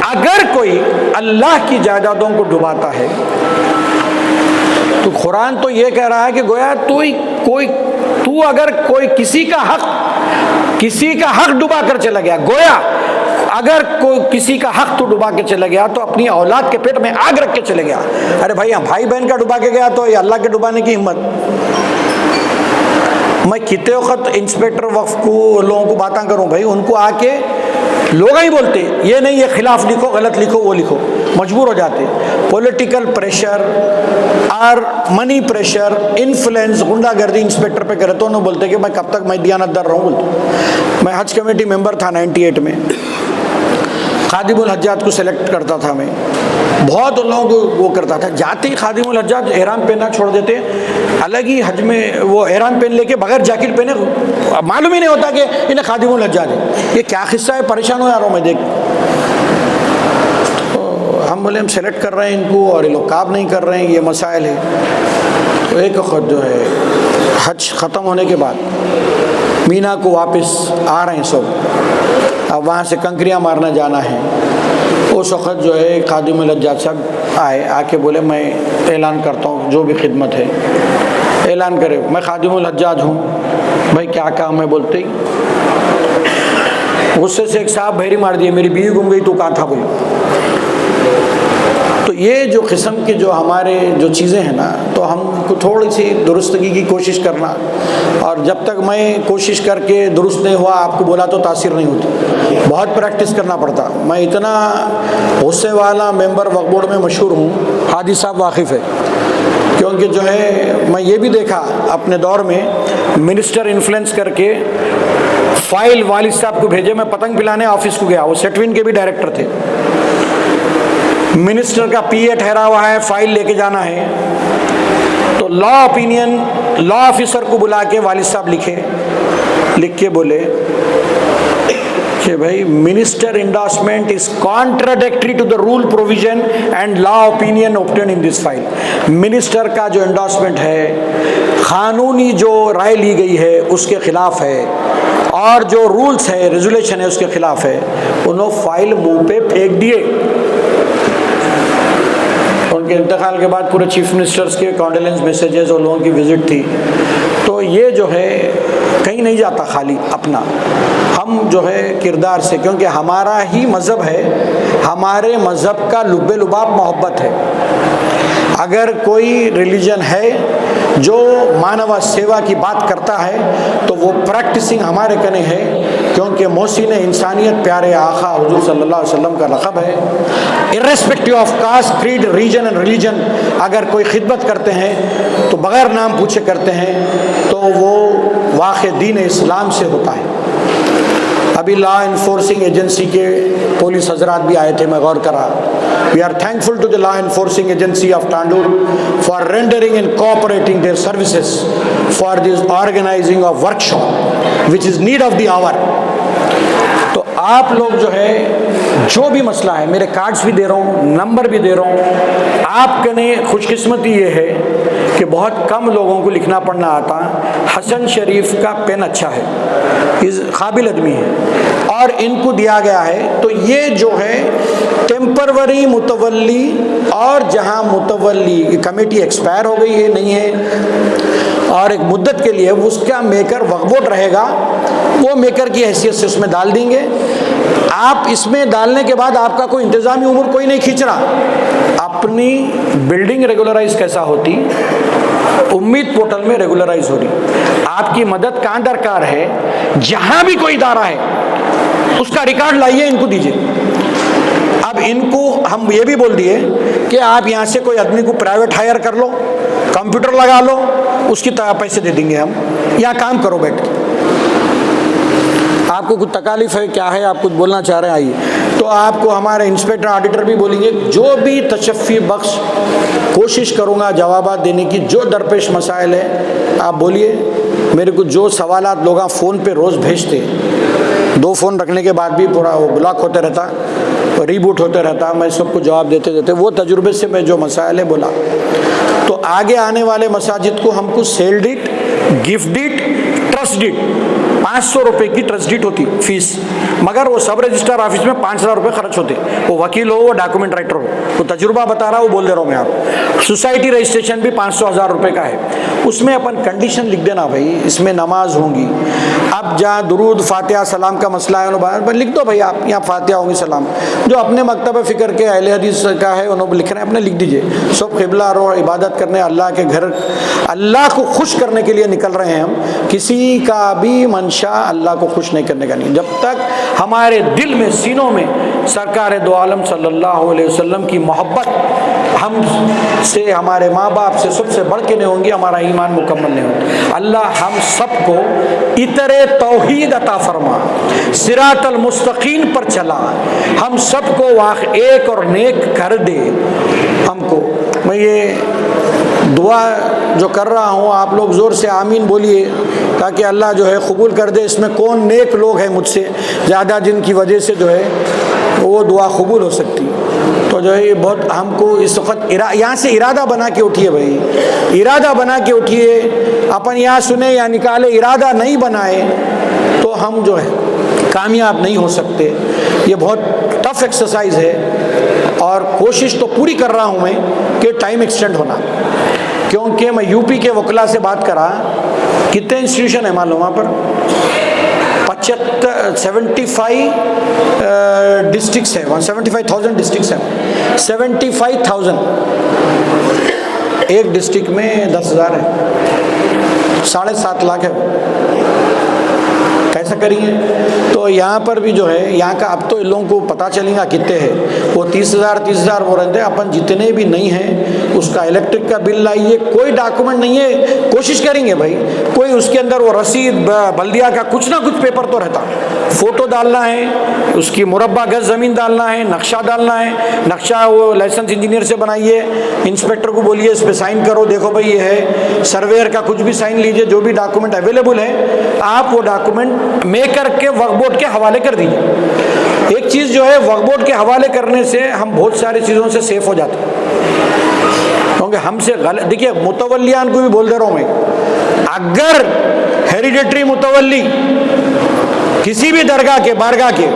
अगर कोई अल्लाह की जायदादों को डुबाता है तो कुरान तो ये कह रहा है कि गोया तू अगर कोई किसी का हक डुबा कर चला गया, गोया अगर कोई किसी का हक तो डुबा के चला गया तो अपनी औलाद के पेट में आग रख के चले गया। अरे भाई, भाई बहन का डुबा के गया तो ये अल्लाह के डुबाने की हिम्मत। मैं कितने वक्त इंस्पेक्टर वक्फ को लोगों को बातें करूं भाई, उनको आके लोग ही बोलते, ये नहीं ये खिलाफ लिखो, गलत लिखो, वो लिखो, मजबूर हो जाते। पॉलिटिकल प्रेशर और मनी प्रेशर, इन्फ्लुएंस, गुंडागर्दी इंस्पेक्टर पे करे तो उन्होंने बोलते कि मैं कब तक मैं दियानतदार रहूँ। बोलते मैं हज कमेटी मेंबर था 98 में, खादिमुल हज्जाज को सेलेक्ट करता था मैं, बहुत लोग वो करता था, जाते ही खादिमुल हज्जाज एहराम पहनना छोड़ देते, अलग ही हज में वो एहराम पहन लेके बगैर जैकेट पहने, मालूम ही नहीं होता कि इन्हें खादिमुल हज्जाज है। ये क्या किस्सा है, परेशान हो यारों मैं देख। तो हम बोले हम सेलेक्ट कर रहे हैं इनको और ये लोग काम नहीं कर रहे हैं, ये मसाइल है। तो एक वक्त जो है हज ख़त्म होने के बाद मीना को वापस आ रहे हैं सब, अब वहाँ से कंकरियाँ मारना जाना है। उस वक़्त जो है खादिमुल हज्जाज साहब आए, आके बोले मैं ऐलान करता हूँ जो भी खिदमत है ऐलान करे, मैं खादिमुल हज्जाज हूँ। भाई क्या काम है बोलते ही गुस्से से एक साहब बहरी मार दिए, मेरी बीवी गुम गई तो कहाँ था बोले। तो ये जो किस्म के जो हमारे जो चीज़ें हैं ना, तो हमको थोड़ी सी दुरुस्तगी की कोशिश करना, और जब तक मैं कोशिश करके दुरुस्त नहीं हुआ आपको बोला तो तासीर नहीं होती, बहुत प्रैक्टिस करना पड़ता। मैं इतना गुस्से वाला मेंबर वक्फ बोर्ड में मशहूर हूँ, हादी साहब वाकिफ़ है, क्योंकि जो है मैं ये भी देखा अपने दौर में मिनिस्टर इन्फ्लुएंस करके फाइल वालिद साहब को भेजे, मैं पतंग पिलाने ऑफिस को गया, वो सेटविन के भी डायरेक्टर थे, मिनिस्टर का पीए ठहरा हुआ है, फाइल लेके जाना है, तो लॉ ओपिनियन लॉ ऑफिसर को बुला के वालिद साहब लिख के बोले कि भाई minister endorsement is contradictory to the rule provision and law opinion obtain in this file. Minister का जो इंडोर्समेंट है, कानूनी जो राय ली गई है उसके खिलाफ है, और जो रूल्स है रेजुलेशन है उसके खिलाफ है। उन्होंने फाइल मुंह पे फेंक दिए। उनके इंतकाल के बाद पूरे चीफ मिनिस्टर्स के कॉन्डोलेंस मैसेजेस और लोगों की विजिट थी। तो ये जो है कहीं नहीं जाता खाली अपना, हम जो है किरदार से, क्योंकि हमारा ही मज़हब है, हमारे मज़हब का लुब्बे लुबाब मोहब्बत है। अगर कोई रिलीजन है जो मानव सेवा की बात करता है तो वो प्रैक्टिसिंग हमारे कने है, क्योंकि मोहसिन इंसानियत प्यारे आका हुजूर सल्लल्लाहु अलैहि वसल्लम का लक़ब है। Irrespective of caste, creed, region and religion, अगर कोई खिदमत करते हैं तो बग़ैर नाम पूछे करते हैं तो वो वाक़ई दीन इस्लाम से होता है। अभी लॉ इन्फोर्सिंग एजेंसी के पुलिस हजरात भी आए थे, मैं गौर करा। We are thankful to the law enforcing agency of Tandur for rendering and cooperating their services for this organising of workshop which is need of the hour. तो आप लोग जो है जो भी मसला है, मेरे कार्ड्स भी दे रहा हूँ, नंबर भी दे रहा हूँ। आपके ने खुशकिस्मती ये है कि बहुत कम लोगों को लिखना पढ़ना आता। हसन शरीफ का पेन अच्छा है, इस काबिल आदमी है और इनको दिया गया है। तो ये जो है टेम्परवरी मुतवल्ली, और जहाँ मुतवल्ली कमेटी एक्सपायर हो गई है, नहीं है, और एक मुद्दत के लिए उसका मेकर वक्फ बोर्ड रहेगा, वो मेकर की हैसियत से उसमें डाल देंगे। आप इसमें डालने के बाद आपका कोई इंतज़ामी उम्र कोई नहीं खींच रहा। अपनी बिल्डिंग रेगुलराइज कैसा होती, उम्मीद पोर्टल में रेगुलराइज हो रही। आपकी मदद कहाँ दरकार है, जहाँ भी कोई इदारा है उसका रिकॉर्ड लाइए, इनको दीजिए। अब इनको हम ये भी बोल दिए कि आप यहाँ से कोई आदमी को प्राइवेट हायर कर लो, कंप्यूटर लगा लो, उसकी पैसे दे देंगे हम, यहाँ काम करो बैठ के। आपको कुछ तकालीफ है क्या है, आप कुछ बोलना चाह रहे हैं, आइए। तो आपको हमारे इंस्पेक्टर ऑडिटर भी बोलेंगे, जो भी तशफ़ी बख्श कोशिश करूँगा जवाबात देने की, जो दरपेश मसाइल है आप बोलिए। मेरे को जो सवालात लोग फ़ोन पे रोज़ भेजते, 2 फ़ोन रखने के बाद भी पूरा वो ब्लॉक होते रहता, रीबूट होते रहता, मैं सबको जवाब देते देते वो तजुर्बे से मैं जो मसाइल है बोला। तो आगे आने वाले मसाजिद को हमको सेल डीट, गिफ्ट डीट, ट्रस्ट डीट, 500 रुपये की ट्रस्ट डीट होती फीस, मगर वो सब रजिस्ट्रार ऑफिस में 5,000 रुपये खर्च होते। वो वकील हो, वो डॉक्यूमेंट राइटर हो, वो तजुर्बा बता रहा, वो बोल दे रहा हूँ मैं आप। सोसाइटी रजिस्ट्रेशन भी 500,000 रुपये का है। उसमें अपन कंडीशन लिख देना भाई, इसमें नमाज होंगी। अब जहाँ दुरूद फातिहा सलाम का मसला है, लिख दो भाई आप, यहाँ फातिहा होंगी सलाम। जो अपने मकतब फ़िक्र के अहले हदीस का है उन्होंने लिख रहे हैं, अपने लिख दीजिए। सब क़िबला रो, इबादत करने अल्लाह के घर, अल्लाह को खुश करने के लिए निकल रहे हैं हम। किसी का भी मंशा मंशा अल्लाह को खुश नहीं करने का नहीं। जब तक हमारे दिल में, सीनों में सरकार दो आलम सल्लल्लाहु अलैहि वसल्लम की मोहब्बत हम से, हमारे माँ बाप से सबसे बढ़ के नहीं होंगी, हमारा ईमान मुकम्मल नहीं होगा। अल्लाह हम सबको इतरे तौहीद अता फरमा, सिरातल मुस्तकीम पर चला, हम सबको एक और नेक कर दे हमको। मैं ये दुआ जो कर रहा हूँ, आप लोग ज़ोर से आमीन बोलिए ताकि अल्लाह जो है कबूल कर दे। इसमें कौन नेक लोग हैं मुझसे ज़्यादा जिनकी वजह से जो है वो दुआ कबूल हो सकती। तो जो है ये बहुत हमको इस वक्त यहाँ से इरादा बना के उठिए भाई, इरादा बना के उठिए। अपन यहाँ सुने या निकाले, इरादा नहीं बनाए तो हम जो है कामयाब नहीं हो सकते। ये बहुत टफ एक्सरसाइज है और कोशिश तो पूरी कर रहा हूँ मैं कि टाइम एक्सटेंड होना, क्योंकि मैं यूपी के वकला से बात करा। कितने इंस्टीट्यूशन है मालूम वहाँ पर? 75 डिस्ट्रिक्ट्स है, 75,000 डिस्ट्रिक्ट्स हैं। 75,000, एक डिस्ट्रिक्ट में 10,000 है, 7.5 लाख है। कैसा करिए? तो यहाँ पर भी जो है, यहाँ का अब तो इन लोगों को पता चलेगा कितने हैं। वो 30,000 बोल रहे थे। अपन जितने भी नहीं हैं उसका इलेक्ट्रिक का बिल लाइए, कोई डॉक्यूमेंट नहीं है, कोशिश करेंगे भाई कोई उसके अंदर वो रसीद बल्दिया का कुछ ना कुछ पेपर तो रहता। फ़ोटो डालना है, उसकी मुरब्बा गज ज़मीन डालना है, नक्शा डालना है। नक्शा वो लाइसेंस इंजीनियर से बनाइए, इंस्पेक्टर को बोलिए इस पर साइन करो, देखो भाई ये है। सर्वेयर का कुछ भी साइन लीजिए, जो भी डॉक्यूमेंट अवेलेबल है आप वो डॉक्यूमेंट मेकर के वक्फ बोर्ड के हवाले कर दीजिए। एक चीज़ जो है, वक्फ बोर्ड के हवाले करने से हम बहुत सारी चीज़ों से सेफ हो जाते हैं, क्योंकि हमसे गलत। देखिए, मुतवल्लियान को भी बोल दे रहा हूँ मैं, अगर हेरिडेटरी मुतवल्ली किसी भी दरगाह के, बारगाह के,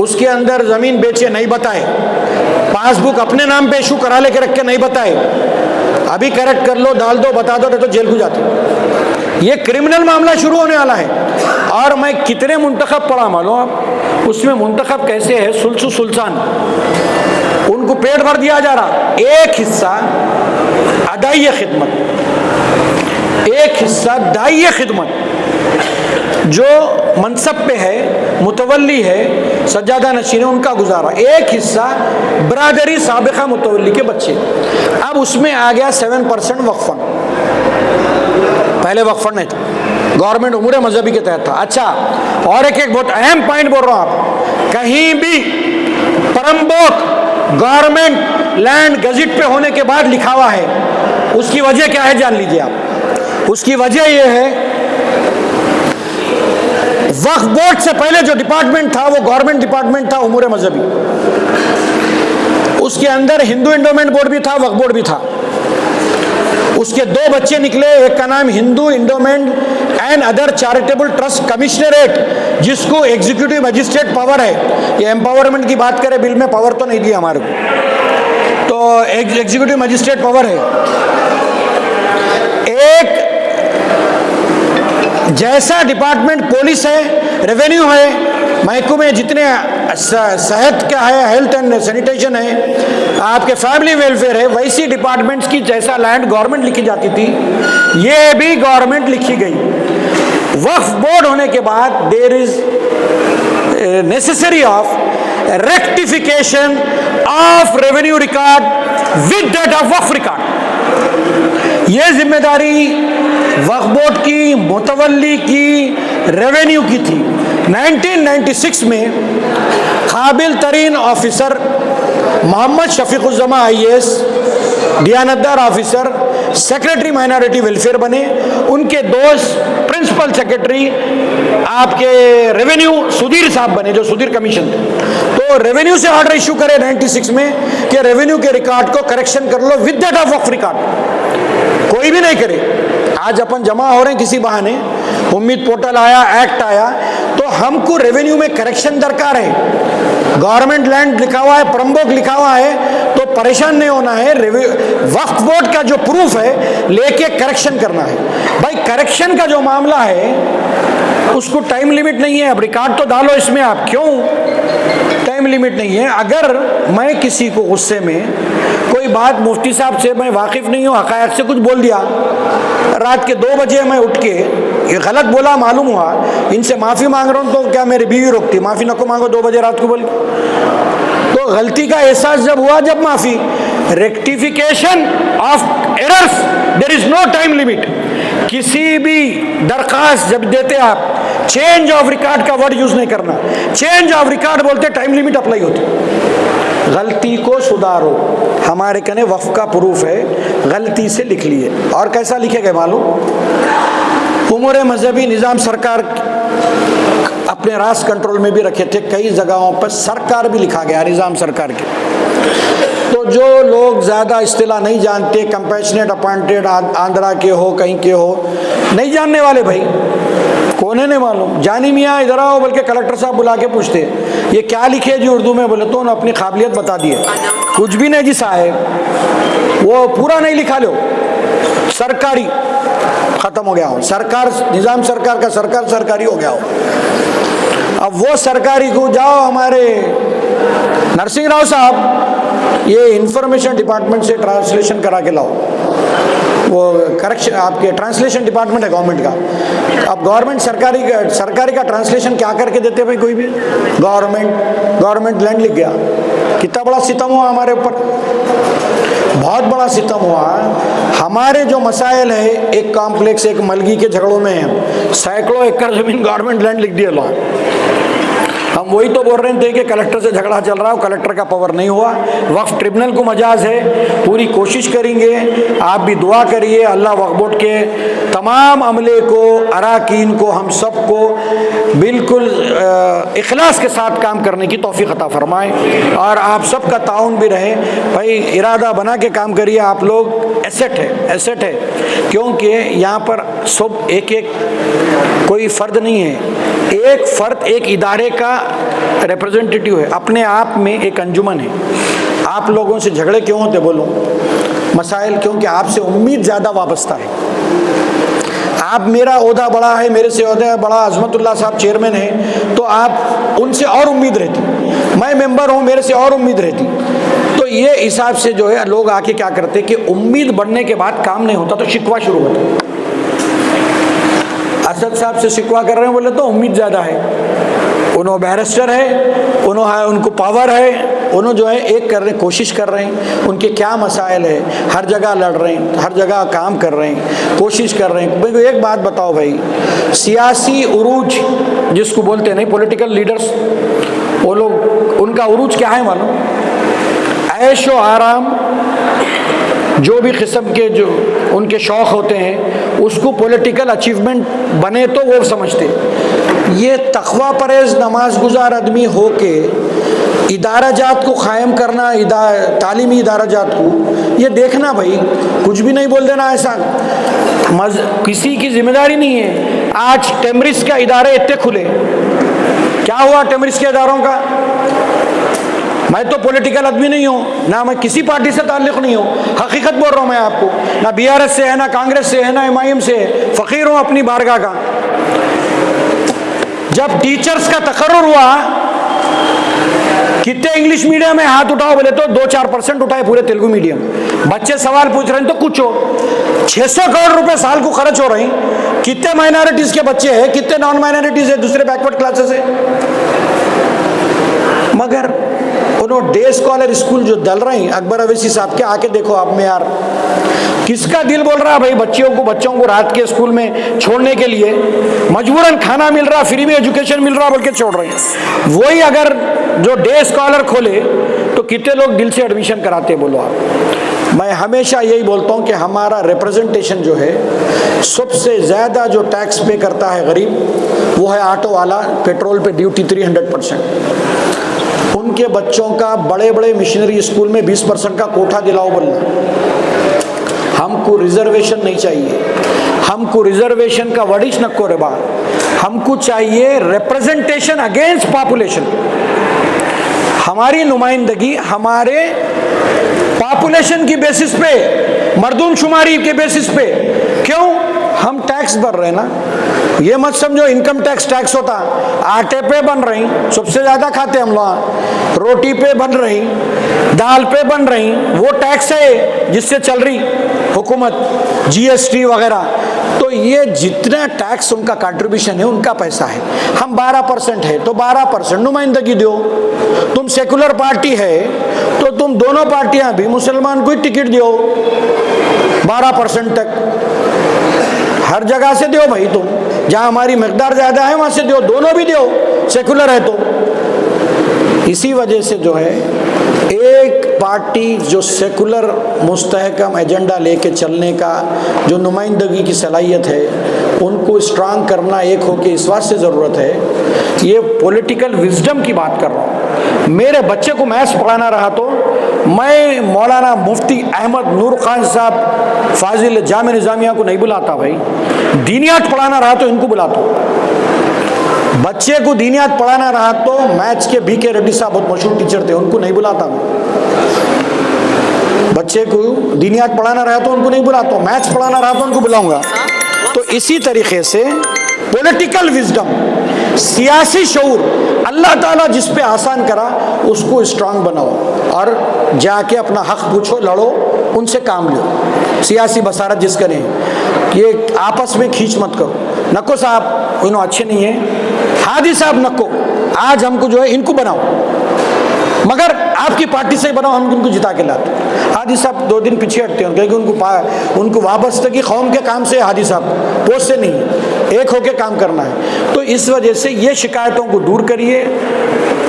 उसके अंदर ज़मीन बेचे नहीं बताए, पासबुक अपने नाम पे इशू करा लेके रख के नहीं बताए, अभी करेक्ट कर लो, डाल दो, बता दो, नहीं तो जेल को जाते। ये क्रिमिनल मामला शुरू होने वाला है। और मैं कितने मुंतखब पढ़ा मालूम आप, उसमें मुंतखब कैसे है, सुल्सु सुल्तान, उनको पेट भर दिया जा रहा। एक हिस्सा अदाई खिदमत, एक हिस्सा दाई खिदमत, जो मनसब पे है, मुतवल्ली है, सज्जादा नशीन है, उनका गुजारा। एक हिस्सा बरादरी साबिका मुतवल्ली के बच्चे। अब उसमें आ गया 7% वक्फ फंड। पहले वक्फ फंड नहीं था, गवर्नमेंट उमूर मजहबी के तहत था। अच्छा, और एक बहुत अहम पॉइंट बोल रहा हूँ आप, कहीं भी परम्बोक गवर्नमेंट लैंड गजट पे होने के बाद लिखा हुआ है, उसकी वजह क्या है जान लीजिए आप। उसकी वजह यह है, वक्फ बोर्ड से पहले जो डिपार्टमेंट था वो गवर्नमेंट डिपार्टमेंट था उमूर मजहबी, उसके अंदर हिंदू इंडोमेंट बोर्ड भी था, वक्फ बोर्ड भी था। उसके 2 बच्चे निकले, एक का नाम Hindu endowment and other charitable trust commissionerate, जिसको एग्जीक्यूटिव मजिस्ट्रेट पावर है। ये एम्पावरमेंट की बात करें, बिल में पावर तो नहीं दिया हमारे को, तो एग्जीक्यूटिव मजिस्ट्रेट पावर है। एक जैसा डिपार्टमेंट पुलिस है, रेवेन्यू है, महकमे जितने सेहत का है, हेल्थ एंड सैनिटेशन है, आपके फैमिली वेलफेयर है, वैसी डिपार्टमेंट्स की जैसा लैंड गवर्नमेंट लिखी जाती थी, ये भी गवर्नमेंट लिखी गई। वक्फ बोर्ड होने के बाद there is necessary of rectification of revenue record with that of वक्फ रिकॉर्ड। ये जिम्मेदारी वक्फ बोर्ड की, मुतवल्ली की, रेवेन्यू की थी। 1996 में काबिल तरीन ऑफिसर मोहम्मद शफीकुज़्ज़मा IAS, दियानतदार ऑफिसर, सेक्रेटरी माइनॉरिटी वेलफेयर बने। उनके दोस्त प्रिंसिपल सेक्रेटरी आपके रेवेन्यू सुधीर साहब बने, जो सुधीर कमीशन थे। तो रेवेन्यू से ऑर्डर इशू करे 96 में कि रेवेन्यू के रिकॉर्ड को करेक्शन कर लो विद दैट ऑफ वक्फ रिकॉर्ड। कोई भी नहीं करे। आज अपन जमा हो रहे हैं किसी बहाने, उम्मीद पोर्टल आया, एक्ट आया, तो हमको रेवेन्यू में करेक्शन दरकार है। गवर्नमेंट लैंड लिखा हुआ है, प्रम्बोक लिखा हुआ है, तो परेशान नहीं होना है। वक्फ बोर्ड का जो प्रूफ है लेके करेक्शन करना है। भाई करेक्शन का जो मामला है उसको टाइम लिमिट नहीं है। अब रिकॉर्ड तो डालो इसमें, आप क्यों टाइम लिमिट नहीं है? अगर मैं किसी को गुस्से में कोई बात, मुफ्ती साहब से मैं वाकिफ नहीं हूँ, हकायक से कुछ बोल दिया, रात के 2 बजे मैं उठ के ये गलत बोला मालूम हुआ, इनसे माफ़ी मांग रहा हूँ तो क्या मेरी बीवी रोकती, माफ़ी नको मांगो 2 बजे रात को बोल के। तो गलती का एहसास जब हुआ जब माफ़ी, rectification of errors there is no time limit. किसी भी दरखास्त जब देते आप, चेंज ऑफ रिकॉर्ड का वर्ड यूज नहीं करना, चेंज ऑफ रिकॉर्ड बोलते टाइम लिमिट अप्लाई होती। गलती को सुधारो, हमारे कहने वक्फ का प्रूफ है, गलती से लिख लिए। और कैसा लिखे गए मालूम, उमूर मजहबी निज़ाम सरकार अपने राज कंट्रोल में भी रखे थे, कई जगहों पर सरकार भी लिखा गया, निज़ाम सरकार के। तो जो लोग ज़्यादा इस्तिला नहीं जानते, कंपैशनेट अपॉइंटेड आंध्रा के हो कहीं के हो, नहीं जानने वाले भाई, कौन है नहीं मालूम, जानी मियाँ इधर आओ बोल के कलेक्टर साहब बुला के पूछते ये क्या लिखे जी उर्दू में, बोले तो उन्होंने अपनी काबिलियत बता दी है, कुछ भी नहीं जी साहब, वो पूरा नहीं लिखा लो, सरकारी ख़त्म हो गया हो, सरकार निज़ाम सरकार का सरकार सरकारी हो गया हो। अब वो सरकारी को जाओ हमारे नरसिंह राव साहब, ये इंफॉर्मेशन डिपार्टमेंट से ट्रांसलेशन करा के लाओ, वो करेक्शन आपके ट्रांसलेशन डिपार्टमेंट है गवर्नमेंट का। अब गवर्नमेंट सरकारी का ट्रांसलेशन क्या करके देते भाई, कोई भी गवर्नमेंट लैंड लिख गया। कितना बड़ा सितम हुआ हमारे ऊपर, बहुत बड़ा सितम हुआ। हमारे जो मसाइल है, एक कॉम्प्लेक्स एक मलगी के झगड़ों में है, सैकड़ों एकड़ जमीन गवर्नमेंट लैंड लिख दिया लो। हम वही तो बोल रहे थे कि कलेक्टर से झगड़ा चल रहा है, कलेक्टर का पावर नहीं हुआ, वक्फ ट्रिब्यूनल को मजाज है, पूरी कोशिश करेंगे, आप भी दुआ करिए अल्लाह वक्फ बोर्ड के तमाम अमले को, अराकीन को, हम सबको बिल्कुल इखलास के साथ काम करने की तौफीक अता फरमाए, और आप सबका ताउन भी रहे भाई, इरादा बना के काम करिए। आप लोग एसेट है, क्योंकि यहाँ पर सब एक कोई फ़र्द नहीं है, एक फ़र्द एक इदारे का रिप्रेजेंटेटिव है, अपने आप में एक अंजुमन है। आप लोगों से झगड़े क्यों होते बोलो, मसाइल, क्योंकि आपसे उम्मीद ज़्यादा वाबस्ता है। आप, मेरा ओहदा बड़ा है, मेरे से ओहदा बड़ा अजमतुल्लाह साहब चेयरमैन है, तो आप उनसे और उम्मीद रहती, मैं मेंबर हूँ मेरे से और उम्मीद रहती। तो ये हिसाब से जो है लोग आके क्या करते कि उम्मीद बढ़ने के बाद काम नहीं होता तो शिकवा शुरू होता। असद साहब से शिकवा कर रहे हैं, बोले तो उम्मीद ज़्यादा है, उन्होंने बैरिस्टर है, उनको पावर है, उन्होंने जो है एक करने कोशिश कर रहे हैं, उनके क्या मसाइल है, हर जगह लड़ रहे हैं, हर जगह काम कर रहे हैं, कोशिश कर रहे हैं। भाई एक बात बताओ भाई, सियासी उरूज जिसको बोलते नहीं, पॉलिटिकल लीडर्स, वो लोग, उनका उरूज क्या है मालूम, ऐशो आराम, जो भी किस्म के जो उनके शौक़ होते हैं उसको पॉलिटिकल अचीवमेंट बने तो वो समझते। ये तक़वा परहेज़ नमाज गुजार आदमी हो के इदारा जात को क़ायम करना, तालीमी इदारा जात को, ये देखना भाई, कुछ भी नहीं बोल देना ऐसा, किसी की जिम्मेदारी नहीं है। आज टेमरिस का इदारे इतने खुले, क्या हुआ टेमरिस के इदारों का? मैं तो पॉलिटिकल आदमी नहीं हूँ, ना मैं किसी पार्टी से ताल्लुक़ नहीं हूँ, हकीकत बोल रहा हूँ मैं आपको, ना BRS से है, ना कांग्रेस से है, ना MIM से है, फ़कीर हूँ अपनी बारगाह का। जब टीचर्स का तकर्रुर हुआ, कितने इंग्लिश मीडियम में हाथ उठाओ बोले तो 2-4% उठाए पूरे तेलुगु मीडियम। बच्चे सवाल पूछ रहे हैं तो कुछ हो, 600 करोड़ रुपए साल को खर्च हो रहे हैं, कितने माइनॉरिटीज के बच्चे हैं, कितने नॉन माइनॉरिटीज है, दूसरे बैकवर्ड क्लासेस है, मगर उन्होंने डे स्कॉलर स्कूल जो दल रहे हैं अकबर अवैसी साहब के, आके देखो आप में यार, किसका दिल बोल रहा है भाई बच्चों को रात के स्कूल में छोड़ने के लिए, मजबूरन खाना मिल रहा, फ्री में एजुकेशन मिल रहा बोल के छोड़ रहे हैं। वही अगर जो डे स्कॉलर खोले तो कितने लोग दिल से एडमिशन कराते बोलो आप। मैं हमेशा यही बोलता हूँ कि हमारा रिप्रेजेंटेशन जो है, सबसे ज़्यादा जो टैक्स पे करता है गरीब, वो है ऑटो वाला, पेट्रोल पे ड्यूटी 300%। उनके बच्चों का बड़े बड़े मिशनरी स्कूल में 20% का कोठा दिलाओ बोलना। हमको रिजर्वेशन नहीं चाहिए, हमको रिजर्वेशन का वडिश नको रे बा, हमको चाहिए रिप्रेजेंटेशन अगेंस्ट पॉपुलेशन। हमारी नुमाइंदगी हमारे पॉपुलेशन की बेसिस पे, मर्दूमशुमारी के बेसिस पे, क्यों हम टैक्स भर रहे हैं ना। ये मत समझो इनकम टैक्स होता, आटे पे बन रही, सबसे ज़्यादा खाते हम लोग, रोटी पे बन रही, दाल पे बन रही, वो टैक्स है जिससे चल रही हुकूमत, GST वगैरह। तो ये जितना टैक्स उनका कंट्रीब्यूशन है उनका पैसा है। हम 12% है तो 12% नुमाइंदगी दो। तुम सेकुलर पार्टी है तो तुम दोनों पार्टियां भी मुसलमान को ही टिकट दो 12% तक। हर जगह से दो भाई, तुम जहां हमारी मकदार ज्यादा है वहां से दो, दोनों भी दो सेकुलर है तो। इसी वजह से जो है एक पार्टी जो सेकुलर मुस्तहकम एजेंडा लेके चलने का जो नुमाइंदगी की सलाहियत है उनको स्ट्रांग करना एक होके इस बात से ज़रूरत है। ये पॉलिटिकल विजडम की बात कर रहा हूँ। मेरे बच्चे को मैथ्स पढ़ाना रहा तो मैं मौलाना मुफ्ती अहमद नूर खान साहब फाजिल जामे निज़ामिया को नहीं बुलाता भाई। दीनियात पढ़ाना रहा तो इनको बुलाता हूँ। बच्चे को दीनियात पढ़ाना रहा तो मैथ्स के BK रेड्डी साहब बहुत मशहूर टीचर थे, उनको नहीं बुलाता मैं। बच्चे को दीनियात पढ़ाना रहा तो उनको नहीं बुलाता, मैथ्स पढ़ाना रहा तो उनको बुलाऊंगा। तो इसी तरीके से पॉलिटिकल विजडम, सियासी शऊर अल्लाह ताला जिस पे आसान करा उसको स्ट्रांग बनाओ और जाके अपना हक पूछो, लड़ो, उनसे काम लो। सियासी बसारत जिसका नहीं, ये आपस में खींच मत करो। नको साहब इन्हों अच्छे नहीं है, हादी साहब नको, आज हमको जो है इनको बनाओ, मगर आपकी पार्टी से बनाओ, हम उनको जिता के लाते। हादी साहब 2 दिन पीछे हटते हैं क्योंकि उनको वाबस्तगी कौम के काम से हादी साहब पोस्ट से नहीं, एक होके काम करना है। तो इस वजह से ये शिकायतों को दूर करिए।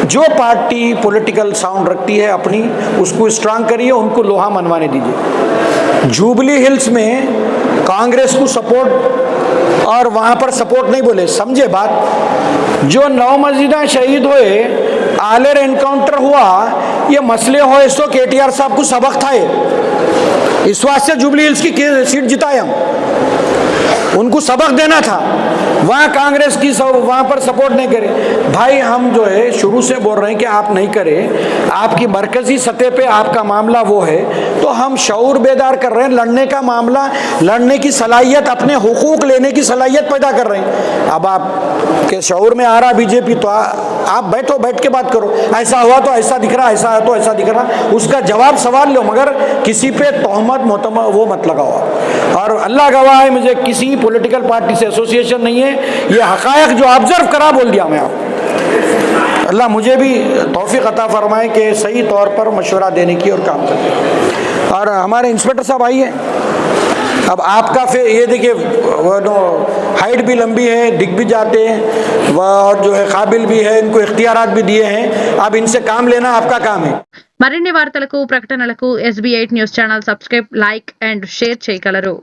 जो पार्टी पॉलिटिकल साउंड रखती है अपनी, उसको स्ट्रांग करिए, उनको लोहा मनवाने दीजिए। जुबली हिल्स में कांग्रेस को सपोर्ट और वहाँ पर सपोर्ट नहीं बोले, समझे बात। जो 9 मस्जिदा शहीद हुए, आलेर एनकाउंटर हुआ, ये मसले हो सो KTR साहब को सबक था। इस वास्ते जुबली हिल्स की सीट जिताए हम, उनको सबक देना था। वहाँ कांग्रेस की वहाँ पर सपोर्ट नहीं करे। भाई हम जो है शुरू से बोल रहे हैं कि आप नहीं करें, आपकी मरकजी सतह पे आपका मामला वो है, तो हम शऊर बेदार कर रहे हैं। लड़ने का मामला, लड़ने की सलाहियत, अपने हुकूक लेने की सलाहियत पैदा कर रहे हैं। अब आप के शऊर में आ रहा बीजेपी तो आप बैठो, बैठ के बात करो, ऐसा हुआ तो ऐसा दिख रहा, ऐसा है तो ऐसा दिख रहा, उसका जवाब सवाल लो, मगर किसी पे तोहमत मोहतम वो मत लगाओ। और अल्लाह गवाह है, मुझे किसी पॉलिटिकल पार्टी से एसोसिएशन नहीं है, ये हकायक जो ऑब्जर्व करा बोल दिया मैं आप। अल्लाह मुझे भी तौफीक अता फरमाए कि सही तौर पर मशवरा देने की और काम करने की। और हमारे इंस्पेक्टर साहब आइए। अब आपका फिर ये देखिए, हाइट भी लंबी है, दिख भी जाते हैं, वह जो है काबिल भी है, इनको इख्तियारात भी दिए हैं। अब इनसे काम लेना आपका काम है। మరిన్ని వార్తలకు ప్రకటనలకు SB8 news channel subscribe, like and share చేయగలరు।